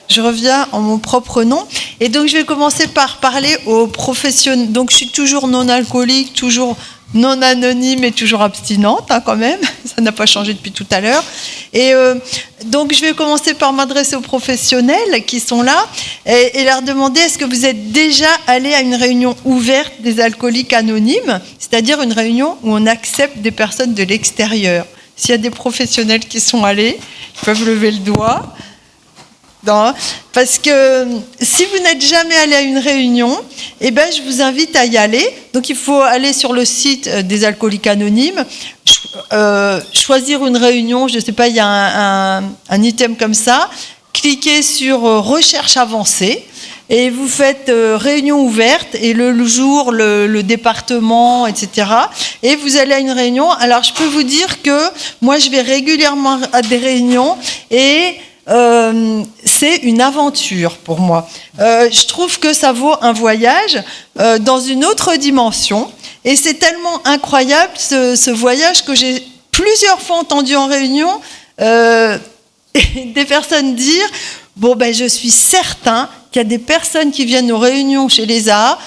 je reviens en mon propre nom. Et donc je vais commencer par parler aux professionnels. Donc je suis toujours non alcoolique, toujours non anonyme et toujours abstinente quand même, ça n'a pas changé depuis tout à l'heure. Et donc je vais commencer par m'adresser aux professionnels qui sont là et leur demander est-ce que vous êtes déjà allé à une réunion ouverte des alcooliques anonymes, c'est-à-dire une réunion où on accepte des personnes de l'extérieur. S'il y a des professionnels qui sont allés, ils peuvent lever le doigt. Non, parce que si vous n'êtes jamais allé à une réunion, eh ben, je vous invite à y aller. Donc il faut aller sur le site des alcooliques anonymes, choisir une réunion, je ne sais pas, il y a un item comme ça, cliquez sur recherche avancée et vous faites réunion ouverte et le jour, le département, etc. Et vous allez à une réunion. Alors je peux vous dire que moi je vais régulièrement à des réunions et c'est une aventure pour moi. Je trouve que ça vaut un voyage dans une autre dimension. Et c'est tellement incroyable ce voyage que j'ai plusieurs fois entendu en réunion des personnes dire « Bon, ben, je suis certain qu'il y a des personnes qui viennent aux réunions chez les AA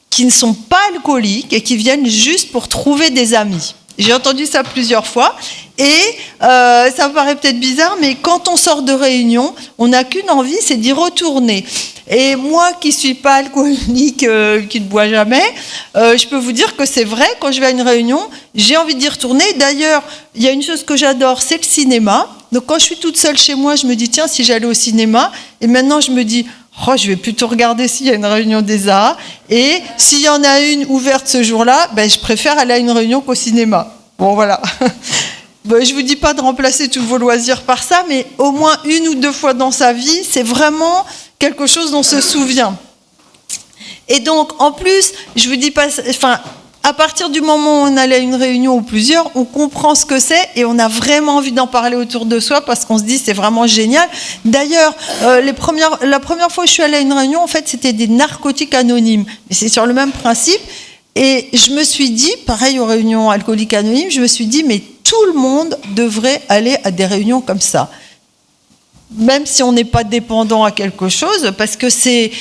qui ne sont pas alcooliques et qui viennent juste pour trouver des amis. » J'ai entendu ça plusieurs fois. Et ça me paraît peut-être bizarre, mais quand on sort de réunion, on n'a qu'une envie, c'est d'y retourner. Et moi qui suis pas alcoolique, qui ne bois jamais, je peux vous dire que c'est vrai, quand je vais à une réunion, j'ai envie d'y retourner. D'ailleurs, il y a une chose que j'adore, c'est le cinéma. Donc quand je suis toute seule chez moi, je me dis, tiens, si j'allais au cinéma, et maintenant je me dis, oh, je vais plutôt regarder s'il y a une réunion des AA, et s'il y en a une ouverte ce jour-là, ben, je préfère aller à une réunion qu'au cinéma. Bon, voilà. Ben, je ne vous dis pas de remplacer tous vos loisirs par ça, mais au moins 1 ou 2 fois dans sa vie, c'est vraiment quelque chose dont on se souvient. Et donc, en plus, je vous dis pas, enfin, à partir du moment où on allait à une réunion ou plusieurs, on comprend ce que c'est et on a vraiment envie d'en parler autour de soi parce qu'on se dit c'est vraiment génial. D'ailleurs, la première fois que je suis allée à une réunion, en fait, c'était des narcotiques anonymes. Mais c'est sur le même principe. Et je me suis dit, pareil aux réunions alcooliques anonymes, je me suis dit, mais tout le monde devrait aller à des réunions comme ça. Même si on n'est pas dépendant à quelque chose, parce que c'est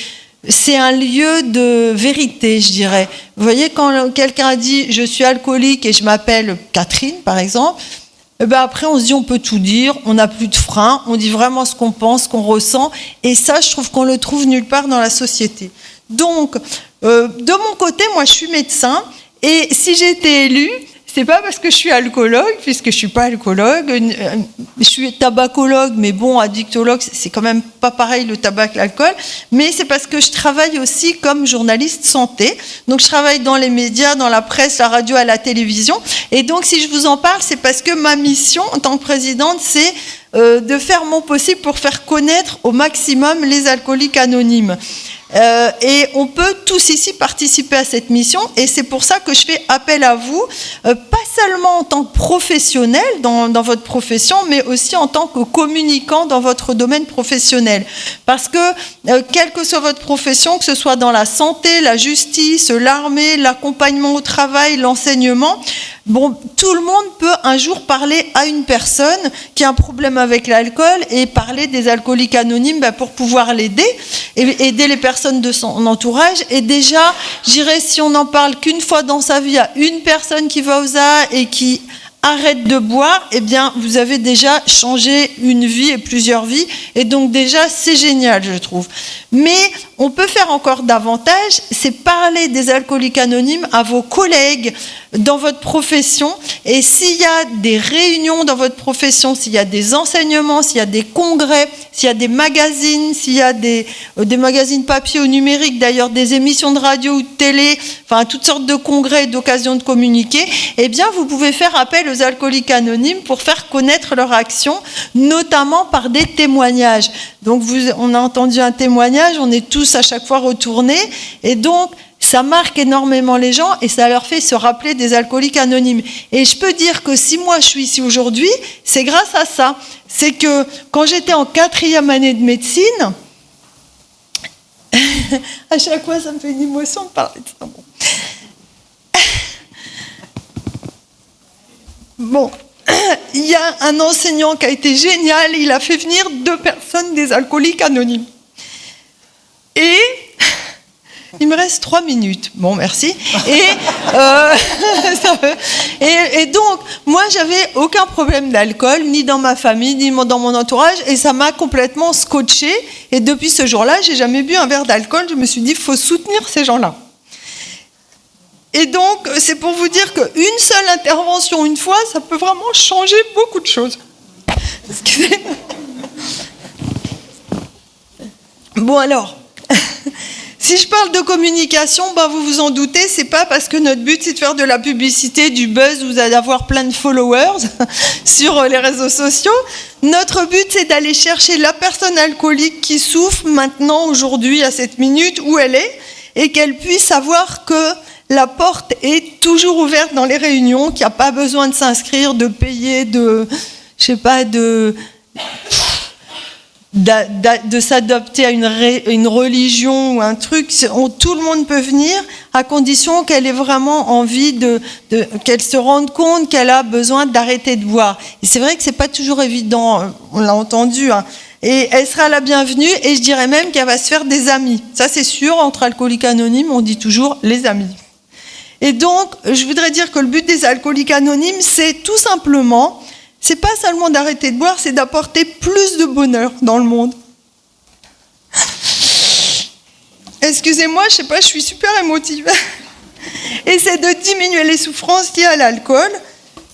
un lieu de vérité, je dirais. Vous voyez, quand quelqu'un dit « je suis alcoolique et je m'appelle Catherine », par exemple, eh ben après on se dit on peut tout dire, on n'a plus de frein, on dit vraiment ce qu'on pense, ce qu'on ressent, et ça, je trouve qu'on le trouve nulle part dans la société. Donc, de mon côté, moi je suis médecin, et si j'ai été élue, c'est pas parce que je suis alcoologue, puisque je suis pas alcoologue, je suis tabacologue, mais bon, addictologue, c'est quand même pas pareil le tabac que l'alcool, mais c'est parce que je travaille aussi comme journaliste santé, donc je travaille dans les médias, dans la presse, la radio, à la télévision, et donc si je vous en parle, c'est parce que ma mission en tant que présidente, c'est de faire mon possible pour faire connaître au maximum les alcooliques anonymes. Et on peut tous ici participer à cette mission, et c'est pour ça que je fais appel à vous, pas seulement en tant que professionnel dans votre profession, mais aussi en tant que communicant dans votre domaine professionnel. Parce que, quelle que soit votre profession, que ce soit dans la santé, la justice, l'armée, l'accompagnement au travail, l'enseignement, bon, tout le monde peut un jour parler à une personne qui a un problème avec l'alcool et parler des alcooliques anonymes pour pouvoir l'aider et aider les personnes de son entourage. Et déjà, je dirais, si on n'en parle qu'une fois dans sa vie à une personne qui va aux AA et qui arrête de boire, eh bien, vous avez déjà changé une vie et plusieurs vies. Et donc déjà, c'est génial, je trouve. Mais on peut faire encore davantage, c'est parler des alcooliques anonymes à vos collègues dans votre profession. Et s'il y a des réunions dans votre profession, s'il y a des enseignements, s'il y a des congrès, s'il y a des magazines, s'il y a des magazines papier ou numériques, d'ailleurs des émissions de radio ou de télé, enfin toutes sortes de congrès, d'occasions de communiquer, eh bien vous pouvez faire appel aux alcooliques anonymes pour faire connaître leur action, notamment par des témoignages. Donc on a entendu un témoignage, on est tous à chaque fois retournés, et donc ça marque énormément les gens et ça leur fait se rappeler des alcooliques anonymes. Et je peux dire que si moi je suis ici aujourd'hui, c'est grâce à ça. C'est que quand j'étais en 4e année de médecine, à chaque fois ça me fait une émotion de parler de ça. Bon, il y a un enseignant qui a été génial, il a fait venir 2 personnes des alcooliques anonymes. Et il me reste 3 minutes. Bon, merci. Et donc, moi, j'avais aucun problème d'alcool, ni dans ma famille, ni dans mon entourage, et ça m'a complètement scotché. Et depuis ce jour-là, j'ai jamais bu un verre d'alcool. Je me suis dit, il faut soutenir ces gens-là. Et donc, c'est pour vous dire qu'une seule intervention, une fois, ça peut vraiment changer beaucoup de choses. Bon, alors, si je parle de communication, vous vous en doutez, c'est pas parce que notre but c'est de faire de la publicité, du buzz, vous allez avoir plein de followers sur les réseaux sociaux. Notre but c'est d'aller chercher la personne alcoolique qui souffre maintenant, aujourd'hui, à cette minute où elle est, et qu'elle puisse savoir que la porte est toujours ouverte dans les réunions, qu'il n'y a pas besoin de s'inscrire, de payer, de s'adapter à une religion ou un truc. Tout le monde peut venir à condition qu'elle ait vraiment envie qu'elle se rende compte qu'elle a besoin d'arrêter de boire. Et c'est vrai que c'est pas toujours évident, on l'a entendu, hein. Et elle sera la bienvenue, et je dirais même qu'elle va se faire des amis. Ça c'est sûr, entre alcooliques anonymes, on dit toujours les amis. Et donc, je voudrais dire que le but des alcooliques anonymes, c'est tout simplement, c'est pas seulement d'arrêter de boire, c'est d'apporter plus de bonheur dans le monde. Excusez-moi, je sais pas, je suis super émotive. Et c'est de diminuer les souffrances liées à l'alcool.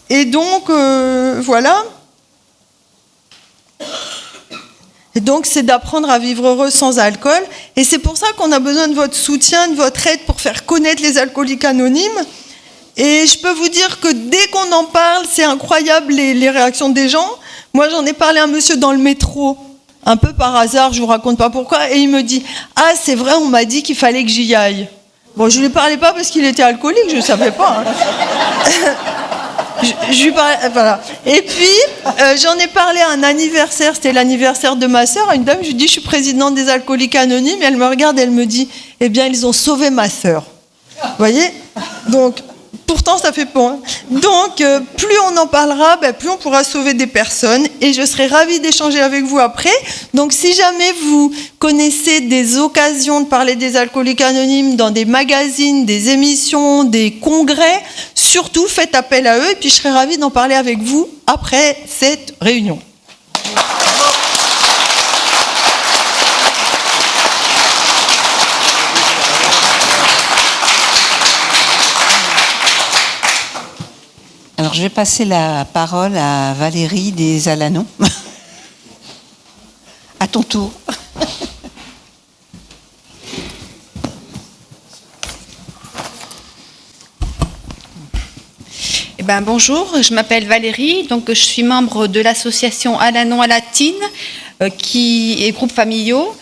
Et donc, voilà. Et donc, c'est d'apprendre à vivre heureux sans alcool. Et c'est pour ça qu'on a besoin de votre soutien, de votre aide pour faire connaître les alcooliques anonymes. Et je peux vous dire que dès qu'on en parle, c'est incroyable les réactions des gens. Moi, j'en ai parlé à un monsieur dans le métro, un peu par hasard, je vous raconte pas pourquoi, et il me dit « Ah, c'est vrai, on m'a dit qu'il fallait que j'y aille. » Bon, je lui parlais pas parce qu'il était alcoolique, je savais pas. Hein. Je lui parlais, voilà. Et puis, j'en ai parlé à un anniversaire, c'était l'anniversaire de ma sœur, à une dame, je lui dis « Je suis présidente des alcooliques anonymes », et elle me regarde et elle me dit « Eh bien, ils ont sauvé ma sœur. » Vous voyez ? Donc, pourtant, ça fait peur. Hein. Donc, plus on en parlera, plus on pourra sauver des personnes. Et je serai ravie d'échanger avec vous après. Donc, si jamais vous connaissez des occasions de parler des alcooliques anonymes dans des magazines, des émissions, des congrès, surtout faites appel à eux. Et puis, je serai ravie d'en parler avec vous après cette réunion. Alors, je vais passer la parole à Valérie des Alanons. À ton tour. Bonjour, je m'appelle Valérie, donc je suis membre de l'association Alanon à Latine, qui est groupe familiaux,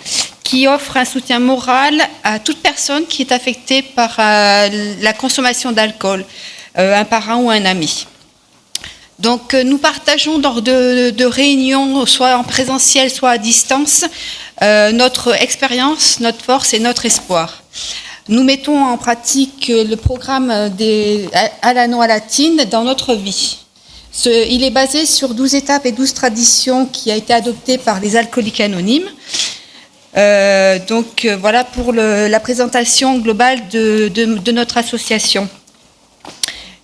qui offre un soutien moral à toute personne qui est affectée par la consommation d'alcool, un parent ou un ami. Donc nous partageons lors de réunions, soit en présentiel, soit à distance, notre expérience, notre force et notre espoir. Nous mettons en pratique le programme des Alanon à Latine dans notre vie. Il est basé sur 12 étapes et 12 traditions qui a été adopté par les alcooliques anonymes. Voilà pour la présentation globale de notre association.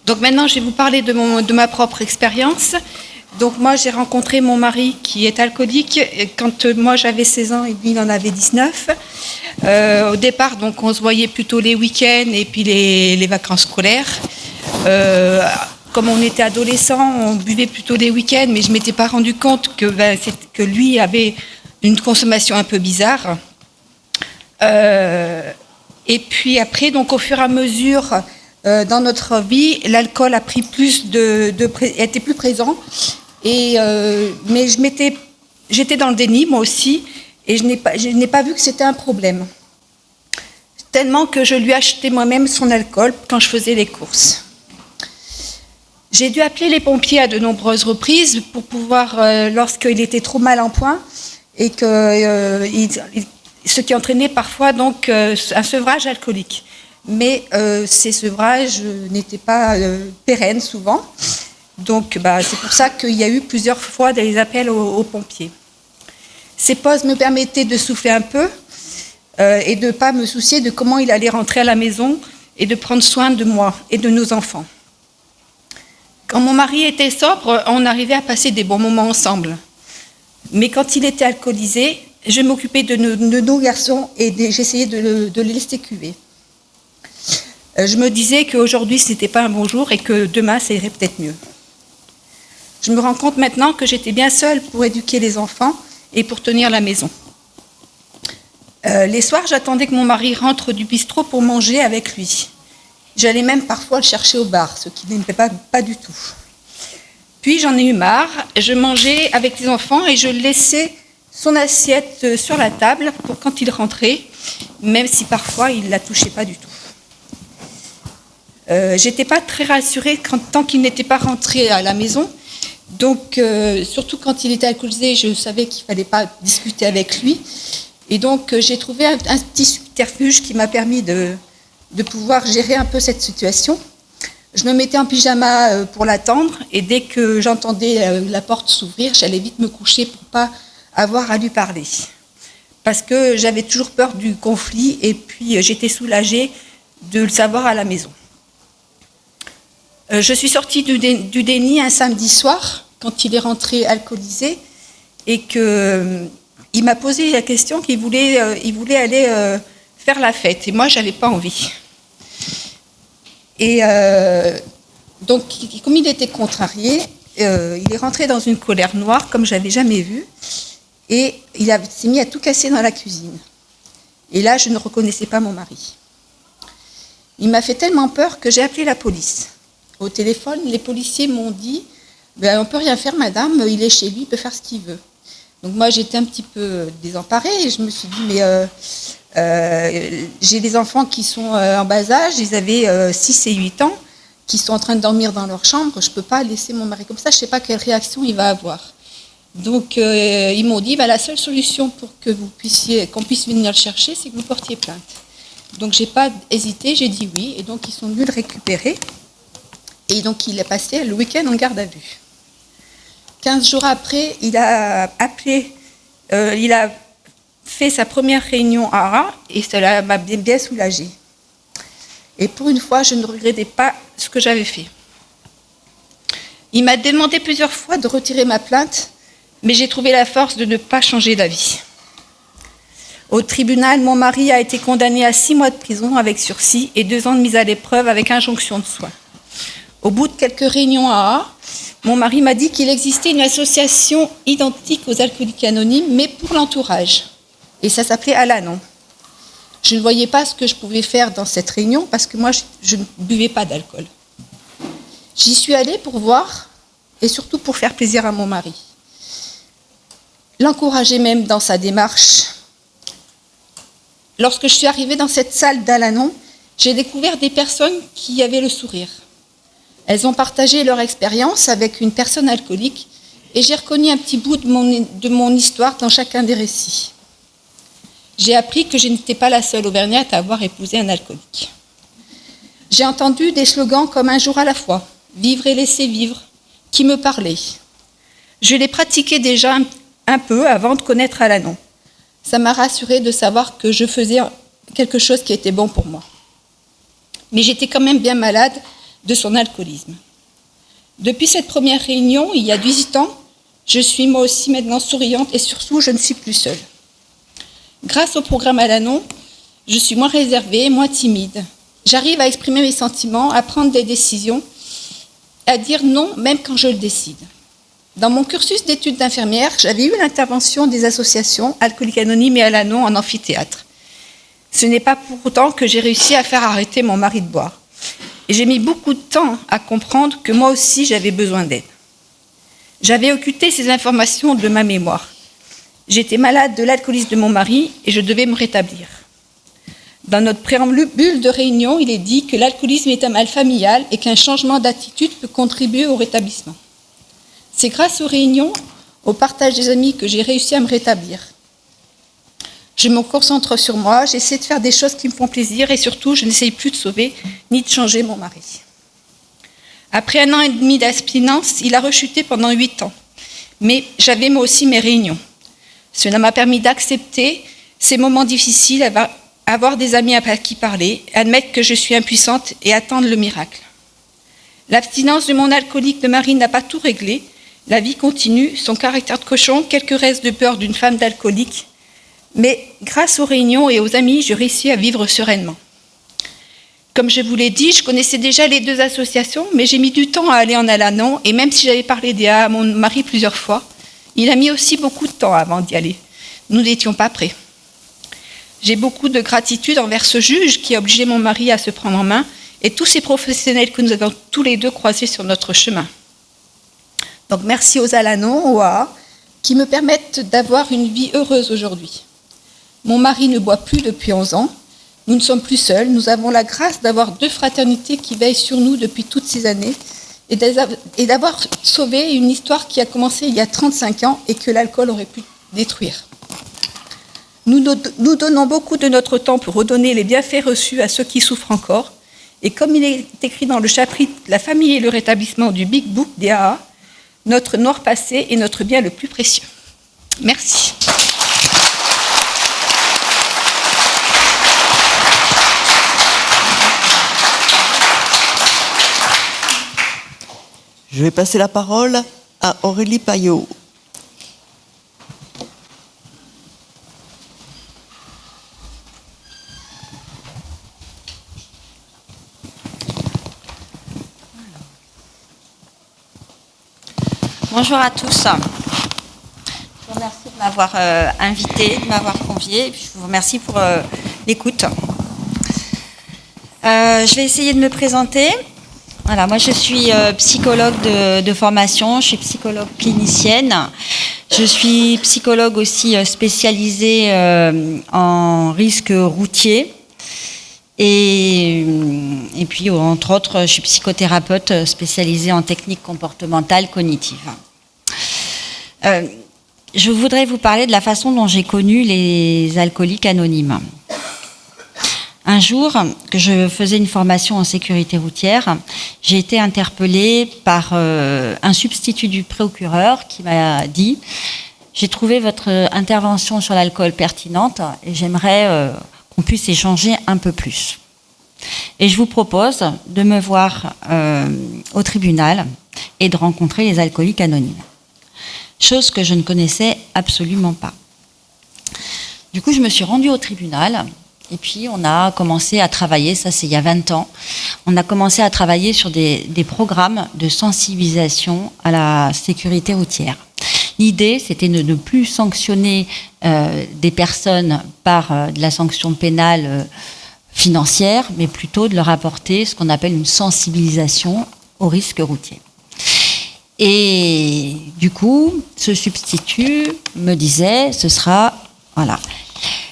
Donc maintenant, je vais vous parler de ma propre expérience. Donc moi, j'ai rencontré mon mari qui est alcoolique quand moi j'avais 16 ans et lui il en avait 19. Au départ, donc on se voyait plutôt les week-ends et puis les vacances scolaires. Comme on était adolescents, on buvait plutôt les week-ends, mais je m'étais pas rendu compte que lui avait une consommation un peu bizarre. Et puis après, donc au fur et à mesure dans notre vie, l'alcool a pris était plus présent. Mais j'étais dans le déni, moi aussi, et je n'ai pas vu que c'était un problème. Tellement que je lui achetais moi-même son alcool quand je faisais les courses. J'ai dû appeler les pompiers à de nombreuses reprises pour pouvoir, lorsqu'il était trop mal en point, et ce qui entraînait parfois donc un sevrage alcoolique. Mais ces sevrages n'étaient pas pérennes souvent. Donc c'est pour ça qu'il y a eu plusieurs fois des appels aux pompiers. Ces pauses me permettaient de souffler un peu et de ne pas me soucier de comment il allait rentrer à la maison et de prendre soin de moi et de nos enfants. Quand mon mari était sobre, on arrivait à passer des bons moments ensemble. Mais quand il était alcoolisé, je m'occupais de nos garçons et j'essayais de les laisser cuver. Je me disais qu'aujourd'hui, ce n'était pas un bon jour et que demain, ça irait peut-être mieux. Je me rends compte maintenant que j'étais bien seule pour éduquer les enfants et pour tenir la maison. Les soirs, j'attendais que mon mari rentre du bistrot pour manger avec lui. J'allais même parfois le chercher au bar, ce qui n'aimait pas du tout. Puis j'en ai eu marre, je mangeais avec les enfants et je laissais son assiette sur la table pour quand il rentrait, même si parfois il ne la touchait pas du tout. J'étais pas très rassurée tant qu'il n'était pas rentré à la maison. Donc, surtout quand il était alcoolisé, je savais qu'il ne fallait pas discuter avec lui. Et donc, j'ai trouvé un petit subterfuge qui m'a permis de pouvoir gérer un peu cette situation. Je me mettais en pyjama pour l'attendre et dès que j'entendais la porte s'ouvrir, j'allais vite me coucher pour ne pas avoir à lui parler. Parce que j'avais toujours peur du conflit et puis j'étais soulagée de le savoir à la maison. Je suis sortie du déni un samedi soir, quand il est rentré alcoolisé, et qu'il m'a posé la question qu'il voulait aller faire la fête. Et moi, je n'avais pas envie. Et donc, comme il était contrarié, il est rentré dans une colère noire, comme je n'avais jamais vu, et il s'est mis à tout casser dans la cuisine. Et là, je ne reconnaissais pas mon mari. Il m'a fait tellement peur que j'ai appelé la police. Au téléphone, les policiers m'ont dit « On ne peut rien faire, madame, il est chez lui, il peut faire ce qu'il veut ». Donc moi, j'étais un petit peu désemparée et je me suis dit « Mais j'ai des enfants qui sont en bas âge, ils avaient 6 et 8 ans, qui sont en train de dormir dans leur chambre, je ne peux pas laisser mon mari comme ça, je ne sais pas quelle réaction il va avoir ». Donc ils m'ont dit la seule solution pour que qu'on puisse venir le chercher, c'est que vous portiez plainte. Donc j'ai pas hésité, j'ai dit oui, et donc ils sont venus le récupérer. Et donc il est passé le week-end en garde à vue. 15 jours après, il a appelé, il a fait sa première réunion à A, et cela m'a bien soulagée. Et pour une fois, je ne regrettais pas ce que j'avais fait. Il m'a demandé plusieurs fois de retirer ma plainte, mais j'ai trouvé la force de ne pas changer d'avis. Au tribunal, mon mari a été condamné à 6 mois de prison avec sursis et 2 ans de mise à l'épreuve avec injonction de soins. Au bout de quelques réunions à A, mon mari m'a dit qu'il existait une association identique aux Alcooliques Anonymes, mais pour l'entourage. Et ça s'appelait Al-Anon. Je ne voyais pas ce que je pouvais faire dans cette réunion parce que moi, je ne buvais pas d'alcool. J'y suis allée pour voir et surtout pour faire plaisir à mon mari. L'encourager même dans sa démarche. Lorsque je suis arrivée dans cette salle d'Al-Anon, j'ai découvert des personnes qui avaient le sourire. Elles ont partagé leur expérience avec une personne alcoolique et j'ai reconnu un petit bout de mon histoire dans chacun des récits. J'ai appris que je n'étais pas la seule Auvergnate à avoir épousé un alcoolique. J'ai entendu des slogans comme « un jour à la fois »,« vivre et laisser vivre », qui me parlaient. Je les pratiquais déjà un peu avant de connaître Al-Anon. Ça m'a rassurée de savoir que je faisais quelque chose qui était bon pour moi. Mais j'étais quand même bien malade de son alcoolisme. Depuis cette première réunion, il y a 18 ans, je suis moi aussi maintenant souriante et surtout, je ne suis plus seule. Grâce au programme Al-Anon, je suis moins réservée, moins timide. J'arrive à exprimer mes sentiments, à prendre des décisions, à dire non même quand je le décide. Dans mon cursus d'études d'infirmière, j'avais eu l'intervention des associations Alcooliques Anonymes et Al-Anon en amphithéâtre. Ce n'est pas pour autant que j'ai réussi à faire arrêter mon mari de boire. Et j'ai mis beaucoup de temps à comprendre que moi aussi j'avais besoin d'aide. J'avais occulté ces informations de ma mémoire. J'étais malade de l'alcoolisme de mon mari et je devais me rétablir. Dans notre préambule de réunion, il est dit que l'alcoolisme est un mal familial et qu'un changement d'attitude peut contribuer au rétablissement. C'est grâce aux réunions, au partage des amis que j'ai réussi à me rétablir. Je me concentre sur moi, j'essaie de faire des choses qui me font plaisir et surtout, je n'essaye plus de sauver ni de changer mon mari. Après 1 an et demi d'abstinence, il a rechuté pendant 8 ans. Mais j'avais moi aussi mes réunions. Cela m'a permis d'accepter ces moments difficiles, avoir des amis à qui parler, admettre que je suis impuissante et attendre le miracle. L'abstinence de mon alcoolique de mari n'a pas tout réglé. La vie continue, son caractère de cochon, quelques restes de peur d'une femme d'alcoolique. Mais grâce aux réunions et aux amis, je réussis à vivre sereinement. Comme je vous l'ai dit, je connaissais déjà les 2 associations, mais j'ai mis du temps à aller en Al-Anon, et même si j'avais parlé d'EA à mon mari plusieurs fois, il a mis aussi beaucoup de temps avant d'y aller. Nous n'étions pas prêts. J'ai beaucoup de gratitude envers ce juge qui a obligé mon mari à se prendre en main et tous ces professionnels que nous avons tous les 2 croisés sur notre chemin. Donc merci aux Al-Anon, aux AA, qui me permettent d'avoir une vie heureuse aujourd'hui. Mon mari ne boit plus depuis 11 ans. Nous ne sommes plus seuls. Nous avons la grâce d'avoir 2 fraternités qui veillent sur nous depuis toutes ces années et d'avoir sauvé une histoire qui a commencé il y a 35 ans et que l'alcool aurait pu détruire. Nous donnons beaucoup de notre temps pour redonner les bienfaits reçus à ceux qui souffrent encore. Et comme il est écrit dans le chapitre « La famille et le rétablissement » du Big Book des AA, notre noir passé est notre bien le plus précieux. Merci. Je vais passer la parole à Aurélie Payot. Bonjour à tous. Je vous remercie de m'avoir invité, de m'avoir convié. Et puis je vous remercie pour l'écoute. Je vais essayer de me présenter. Voilà, moi je suis psychologue de formation, je suis psychologue clinicienne. Je suis psychologue aussi spécialisée en risque routier. Et puis, entre autres, je suis psychothérapeute spécialisée en techniques comportementales cognitives. Je voudrais vous parler de la façon dont j'ai connu les alcooliques anonymes. Un jour, que je faisais une formation en sécurité routière, j'ai été interpellée par un substitut du procureur qui m'a dit « J'ai trouvé votre intervention sur l'alcool pertinente et j'aimerais qu'on puisse échanger un peu plus. » Et je vous propose de me voir au tribunal et de rencontrer les alcooliques anonymes. Chose que je ne connaissais absolument pas. Du coup, je me suis rendue au tribunal et puis on a commencé à travailler, ça c'est il y a 20 ans, on a commencé à travailler sur des programmes de sensibilisation à la sécurité routière. L'idée, c'était de ne plus sanctionner des personnes par de la sanction pénale financière, mais plutôt de leur apporter ce qu'on appelle une sensibilisation au risque routier. Et du coup, ce substitut me disait, ce sera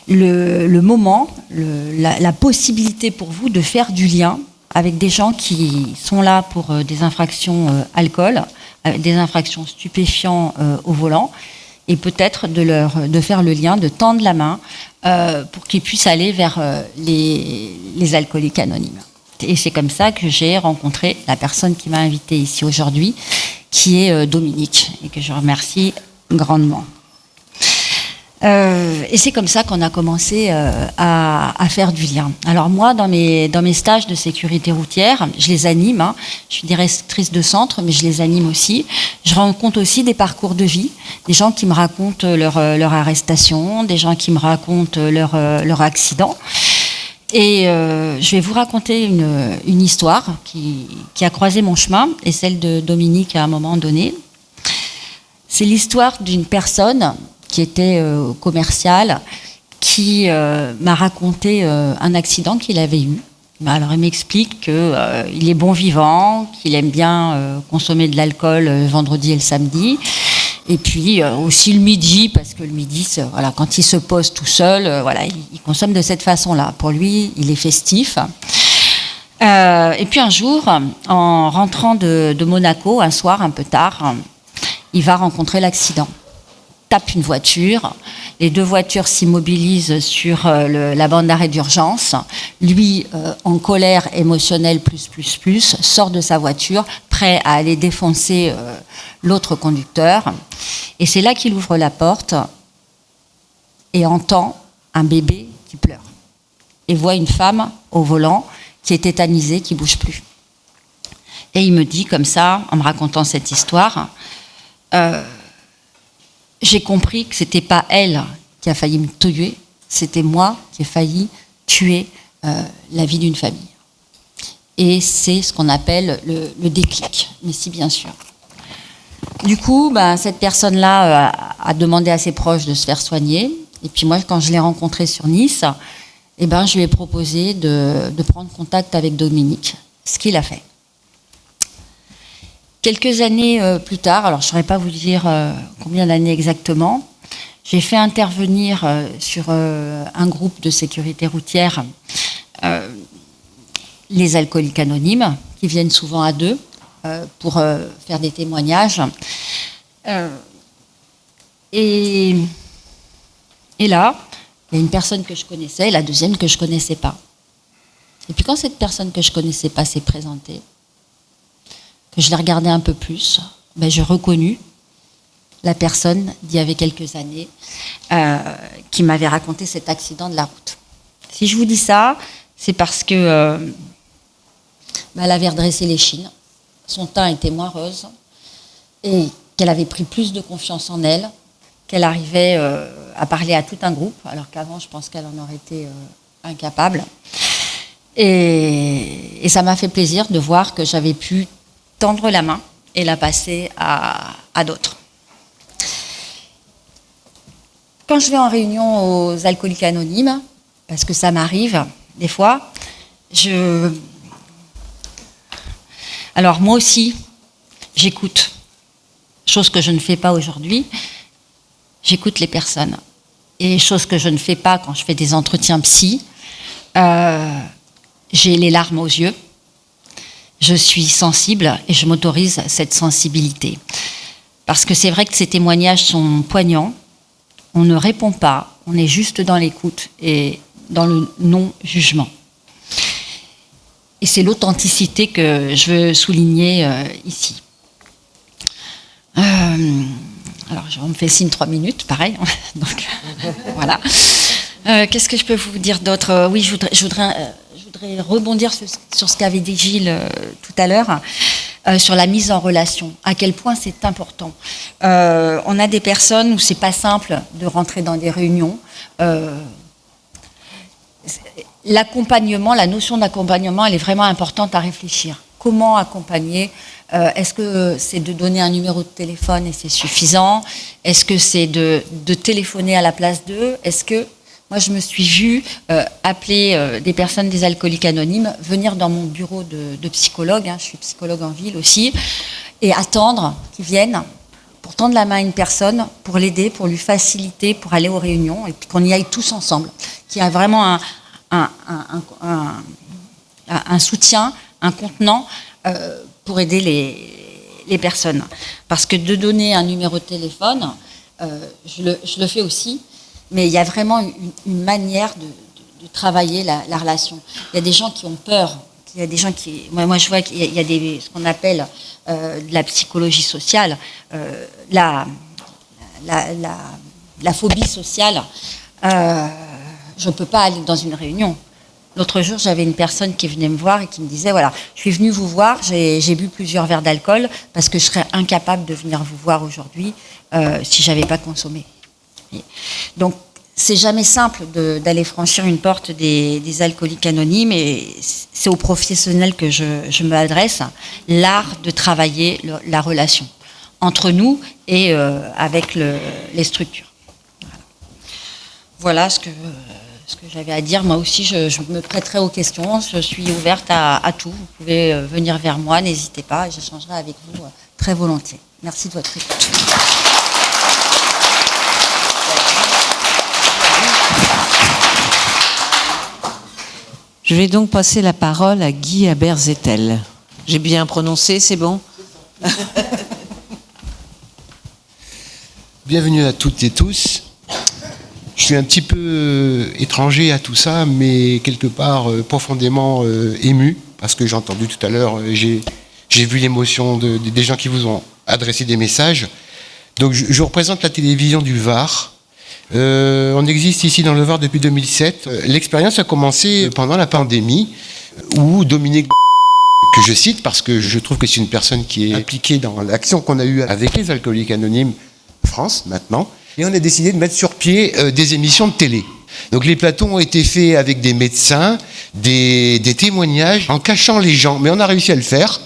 le moment, la possibilité pour vous de faire du lien avec des gens qui sont là pour des infractions alcool, des infractions stupéfiants au volant, et peut-être de faire le lien, de tendre la main pour qu'ils puissent aller vers les alcooliques anonymes. Et c'est comme ça que j'ai rencontré la personne qui m'a invitée ici aujourd'hui, qui est Dominique, et que je remercie grandement. Et c'est comme ça qu'on a commencé à faire du lien. Alors moi, dans mes stages de sécurité routière, je les anime. Je suis directrice de centre, mais je les anime aussi. Je rencontre aussi des parcours de vie, des gens qui me racontent leur arrestation, des gens qui me racontent leur accident. Et je vais vous raconter une histoire qui a croisé mon chemin et celle de Dominique à un moment donné. C'est l'histoire d'une personne qui était commercial, qui m'a raconté un accident qu'il avait eu. Alors il m'explique qu'il est bon vivant, qu'il aime bien consommer de l'alcool le vendredi et le samedi, et puis aussi le midi, parce que le midi, quand il se pose tout seul, il consomme de cette façon-là. Pour lui, il est festif. Et puis un jour, en rentrant de Monaco, un soir un peu tard, il va rencontrer l'accident. Tape une voiture, les deux voitures s'immobilisent sur la bande d'arrêt d'urgence. Lui, en colère émotionnelle plus, sort de sa voiture, prêt à aller défoncer l'autre conducteur. Et c'est là qu'il ouvre la porte et entend un bébé qui pleure. Et voit une femme au volant qui est tétanisée, qui ne bouge plus. Et il me dit comme ça, en me racontant cette histoire, j'ai compris que c'était pas elle qui a failli me tuer, c'était moi qui ai failli tuer la vie d'une famille. Et c'est ce qu'on appelle le déclic, mais si bien sûr. Du coup, cette personne-là a demandé à ses proches de se faire soigner. Et puis moi, quand je l'ai rencontré sur Nice, je lui ai proposé de prendre contact avec Dominique, ce qu'il a fait. Quelques années plus tard, alors je ne saurais pas vous dire combien d'années exactement, j'ai fait intervenir sur un groupe de sécurité routière les alcooliques anonymes, qui viennent souvent à deux pour faire des témoignages. Et là, il y a une personne que je connaissais et la deuxième que je ne connaissais pas. Et puis quand cette personne que je ne connaissais pas s'est présentée, que je l'ai regardée un peu plus, j'ai reconnu la personne d'il y avait quelques années qui m'avait raconté cet accident de la route. Si je vous dis ça, c'est parce que elle avait redressé l'échine. son teint était moins rose et qu'elle avait pris plus de confiance en elle, qu'elle arrivait à parler à tout un groupe, alors qu'avant, je pense qu'elle en aurait été incapable. Et ça m'a fait plaisir de voir que j'avais pu tendre la main et la passer à d'autres. Quand je vais en réunion aux Alcooliques Anonymes, parce que ça m'arrive des fois, alors moi aussi, j'écoute, chose que je ne fais pas aujourd'hui, j'écoute les personnes. Et chose que je ne fais pas quand je fais des entretiens psy, j'ai les larmes aux yeux, je suis sensible et je m'autorise cette sensibilité. Parce que c'est vrai que ces témoignages sont poignants, on ne répond pas, on est juste dans l'écoute et dans le non-jugement. Et c'est l'authenticité que je veux souligner ici. Alors, on me fait signe 3 minutes, pareil. Donc, voilà. Qu'est-ce que je peux vous dire d'autre? Oui, je voudrais rebondir sur ce qu'avait dit Gilles tout à l'heure, sur la mise en relation. À quel point c'est important. On a des personnes où c'est pas simple de rentrer dans des réunions. L'accompagnement, la notion d'accompagnement, elle est vraiment importante à réfléchir. Comment accompagner? Est-ce que c'est de donner un numéro de téléphone et c'est suffisant? Est-ce que c'est de téléphoner à la place d'eux? Est-ce que moi je me suis vue appeler des personnes des Alcooliques Anonymes, venir dans mon bureau de psychologue, je suis psychologue en ville aussi, et attendre qu'ils viennent pour tendre la main à une personne, pour l'aider, pour lui faciliter, pour aller aux réunions et puis qu'on y aille tous ensemble, qu'il y a vraiment un soutien, un contenant pour aider les personnes. Parce que de donner un numéro de téléphone, je le fais aussi, mais il y a vraiment une manière de travailler la relation. Il y a des gens qui ont peur, il y a des gens qui... Moi je vois qu'il y a ce qu'on appelle de la psychologie sociale, la phobie sociale. Je ne peux pas aller dans une réunion. L'autre jour, j'avais une personne qui venait me voir et qui me disait, voilà, je suis venue vous voir, j'ai bu plusieurs verres d'alcool parce que je serais incapable de venir vous voir aujourd'hui si je n'avais pas consommé. Donc, c'est jamais simple d'aller franchir une porte des Alcooliques Anonymes et c'est aux professionnels que je m'adresse, l'art de travailler la relation entre nous et avec les structures. Voilà ce que j'avais à dire. Moi aussi, je me prêterai aux questions. Je suis ouverte à tout. Vous pouvez venir vers moi, n'hésitez pas. J'échangerai avec vous très volontiers. Merci de votre écoute. Je vais donc passer la parole à Guy Haber-Zettel. J'ai bien prononcé, c'est bon? Bienvenue à toutes et tous. Je suis un petit peu étranger à tout ça, mais quelque part profondément ému, parce que j'ai entendu tout à l'heure, j'ai vu l'émotion des gens qui vous ont adressé des messages. Donc je représente la télévision du Var. On existe ici dans le Var depuis 2007. L'expérience a commencé pendant la pandémie, où Dominique, que je cite parce que je trouve que c'est une personne qui est impliquée dans l'action qu'on a eue avec les Alcooliques Anonymes France maintenant, et on a décidé de mettre sur pied des émissions de télé. Donc les plateaux ont été faits avec des médecins, des témoignages, en cachant les gens, mais on a réussi à le faire.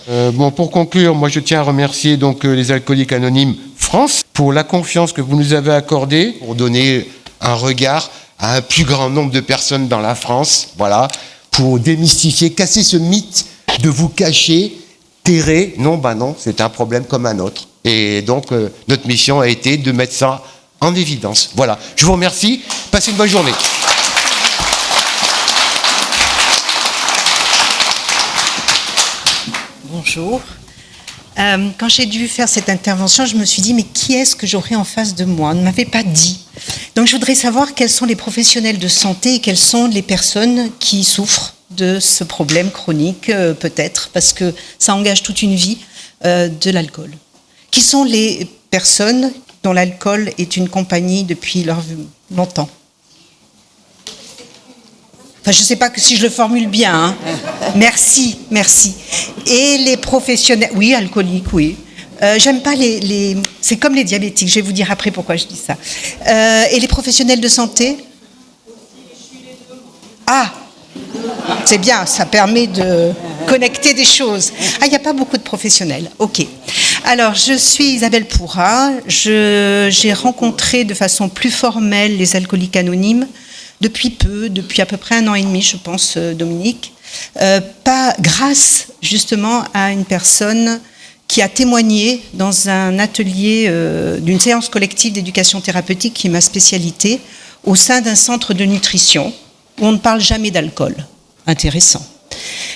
Pour conclure, moi je tiens à remercier donc les Alcooliques Anonymes France pour la confiance que vous nous avez accordée, pour donner un regard à un plus grand nombre de personnes dans la France, voilà, pour démystifier, casser ce mythe de vous cacher, terrer. Non, c'est un problème comme un autre. Et donc notre mission a été de mettre ça en évidence. Voilà, je vous remercie, passez une bonne journée. Bonjour. Quand j'ai dû faire cette intervention, je me suis dit, mais qui est-ce que j'aurais en face de moi? On ne m'avait pas dit. Donc je voudrais savoir quels sont les professionnels de santé et quelles sont les personnes qui souffrent de ce problème chronique, peut-être, parce que ça engage toute une vie, de l'alcool. Qui sont les personnes dont l'alcool est une compagnie depuis longtemps? Enfin, je ne sais pas si je le formule bien. Hein. Merci. Et les professionnels... Oui, alcooliques, oui. J'aime pas les... C'est comme les diabétiques, je vais vous dire après pourquoi je dis ça. Et les professionnels de santé? Ah, c'est bien, ça permet de connecter des choses. Ah, il n'y a pas beaucoup de professionnels. Ok. Alors, je suis Isabelle Pourrat. J'ai rencontré de façon plus formelle les alcooliques anonymes depuis à peu près 1 an et demi, je pense, Dominique. Pas grâce, justement, à une personne qui a témoigné dans un atelier d'une séance collective d'éducation thérapeutique qui est ma spécialité, au sein d'un centre de nutrition où on ne parle jamais d'alcool. Intéressant.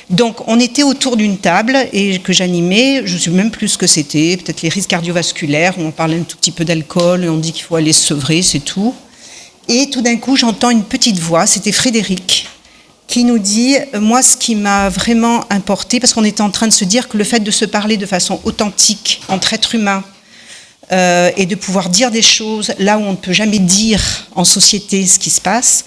Donc, on était autour d'une table et que j'animais, je ne sais même plus ce que c'était, peut-être les risques cardiovasculaires, où on parlait un tout petit peu d'alcool et on dit qu'il faut aller se sevrer, c'est tout. Et tout d'un coup, j'entends une petite voix, c'était Frédéric, qui nous dit, moi, ce qui m'a vraiment importé, parce qu'on était en train de se dire que le fait de se parler de façon authentique, entre êtres humains, et de pouvoir dire des choses là où on ne peut jamais dire en société ce qui se passe,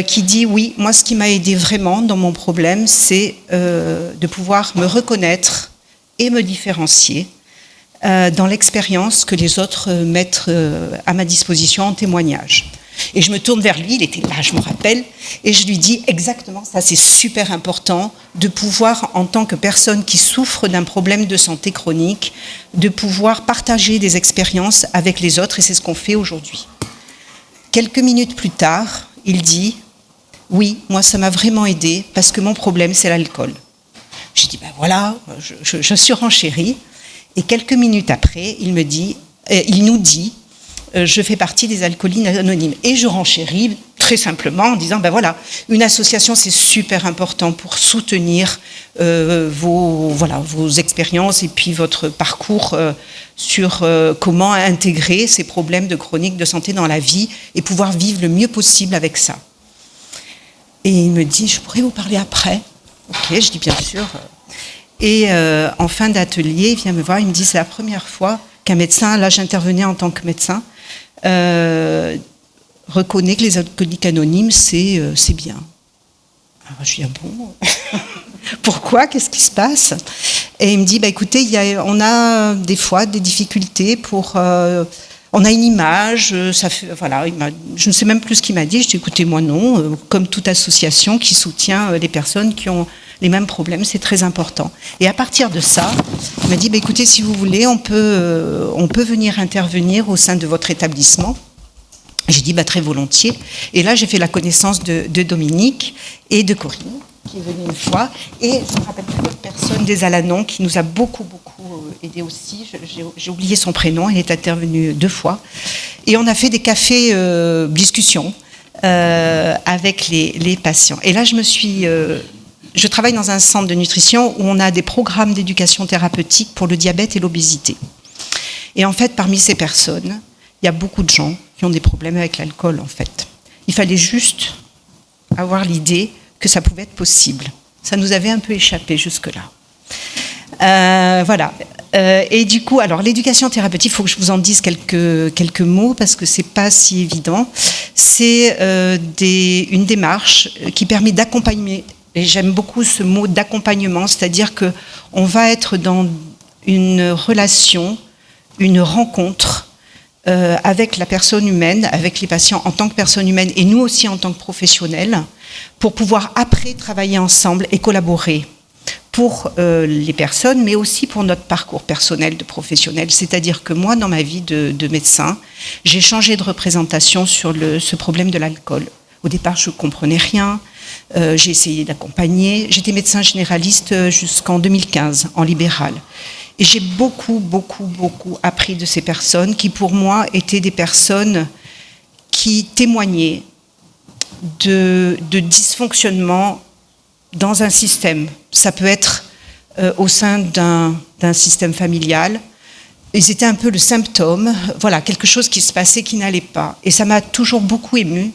qui dit, oui, moi, ce qui m'a aidé vraiment dans mon problème, c'est de pouvoir me reconnaître et me différencier dans l'expérience que les autres mettent à ma disposition en témoignage. Et je me tourne vers lui, il était là, je me rappelle, et je lui dis exactement ça, c'est super important de pouvoir, en tant que personne qui souffre d'un problème de santé chronique, de pouvoir partager des expériences avec les autres, et c'est ce qu'on fait aujourd'hui. Quelques minutes plus tard, il dit, oui, moi ça m'a vraiment aidé, parce que mon problème c'est l'alcool. J'ai dit, ben voilà, je surenchéris, et quelques minutes après, il nous dit, je fais partie des alcooliques anonymes. Et je renchéris très simplement en disant, ben voilà, une association c'est super important pour soutenir vos expériences et puis votre parcours sur comment intégrer ces problèmes de chronique de santé dans la vie et pouvoir vivre le mieux possible avec ça. Et il me dit, je pourrais vous parler après? Ok, je dis bien sûr. Et en fin d'atelier, il vient me voir, il me dit, c'est la première fois qu'un médecin, là j'intervenais en tant que médecin, reconnaît que les alcooliques anonymes, c'est bien. Alors je dis, ah bon? Pourquoi? Qu'est-ce qui se passe? Et il me dit, bah, écoutez, on a des fois des difficultés pour... on a une image, ça fait, voilà, je ne sais même plus ce qu'il m'a dit. Je dis, écoutez, moi non, comme toute association qui soutient les personnes qui ont les mêmes problèmes, c'est très important. Et à partir de ça, il m'a dit, bah, écoutez, si vous voulez, on peut venir intervenir au sein de votre établissement. J'ai dit, bah, très volontiers. Et là, j'ai fait la connaissance de Dominique et de Corinne, qui est venue une fois. Et je me rappelle plus d'autres personnes des Alanons, qui nous a beaucoup aidé aussi. J'ai oublié son prénom, elle est intervenue 2 fois. Et on a fait des cafés discussions avec les patients. Et là, je travaille dans un centre de nutrition où on a des programmes d'éducation thérapeutique pour le diabète et l'obésité. Et en fait, parmi ces personnes, il y a beaucoup de gens qui ont des problèmes avec l'alcool, en fait. Il fallait juste avoir l'idée que ça pouvait être possible. Ça nous avait un peu échappé jusque-là. Voilà. Et du coup, alors l'éducation thérapeutique, il faut que je vous en dise quelques mots parce que c'est pas si évident. C'est une démarche qui permet d'accompagner. Et j'aime beaucoup ce mot d'accompagnement, c'est-à-dire que on va être dans une relation, une rencontre avec la personne humaine, avec les patients en tant que personne humaine et nous aussi en tant que professionnels, pour pouvoir après travailler ensemble et collaborer pour les personnes, mais aussi pour notre parcours personnel de professionnel. C'est-à-dire que moi, dans ma vie de médecin, j'ai changé de représentation sur ce problème de l'alcool. Au départ, je ne comprenais rien. J'ai essayé d'accompagner. J'étais médecin généraliste jusqu'en 2015, en libéral. Et j'ai beaucoup appris de ces personnes qui, pour moi, étaient des personnes qui témoignaient de dysfonctionnement dans un système. Ça peut être au sein d'un système familial. Ils étaient un peu le symptôme, voilà, quelque chose qui se passait qui n'allait pas. Et ça m'a toujours beaucoup émue.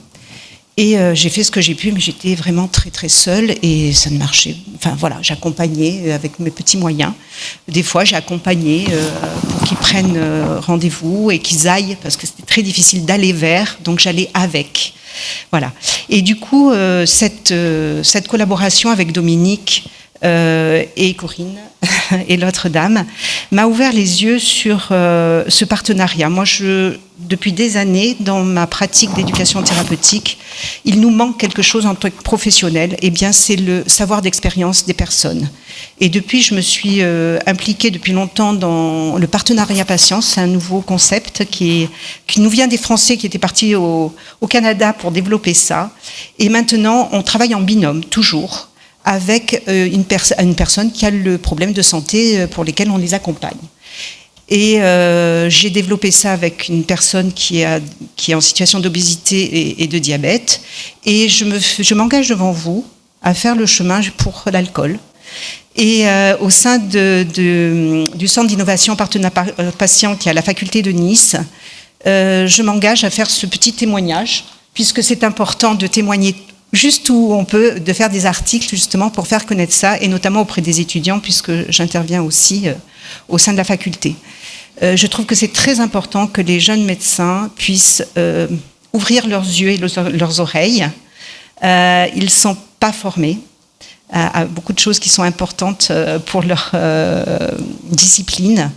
Et j'ai fait ce que j'ai pu, mais j'étais vraiment très seule et ça ne marchait. Enfin voilà, j'accompagnais avec mes petits moyens. Des fois, j'ai accompagné pour qu'ils prennent rendez-vous et qu'ils aillent, parce que c'était très difficile d'aller vers, donc j'allais avec. Voilà. Et du coup, cette collaboration avec Dominique et Corinne et l'autre dame m'a ouvert les yeux sur ce partenariat. Moi, depuis des années, dans ma pratique d'éducation thérapeutique, il nous manque quelque chose en tant que professionnel. Eh bien, c'est le savoir d'expérience des personnes. Et depuis, je me suis impliquée depuis longtemps dans le partenariat patient. C'est un nouveau concept qui nous vient des Français qui étaient partis au Canada pour développer ça. Et maintenant, on travaille en binôme, toujours, avec une personne qui a le problème de santé pour lesquels on les accompagne. Et j'ai développé ça avec une personne qui est en situation d'obésité et de diabète. Et je m'engage devant vous à faire le chemin pour l'alcool. Et au sein du Centre d'innovation partenariat patient qui est à la faculté de Nice, je m'engage à faire ce petit témoignage, puisque c'est important de témoigner juste où on peut, de faire des articles justement pour faire connaître ça, et notamment auprès des étudiants, puisque j'interviens aussi au sein de la faculté. Je trouve que c'est très important que les jeunes médecins puissent ouvrir leurs yeux et leurs oreilles. Ils ne sont pas formés à beaucoup de choses qui sont importantes pour leur discipline.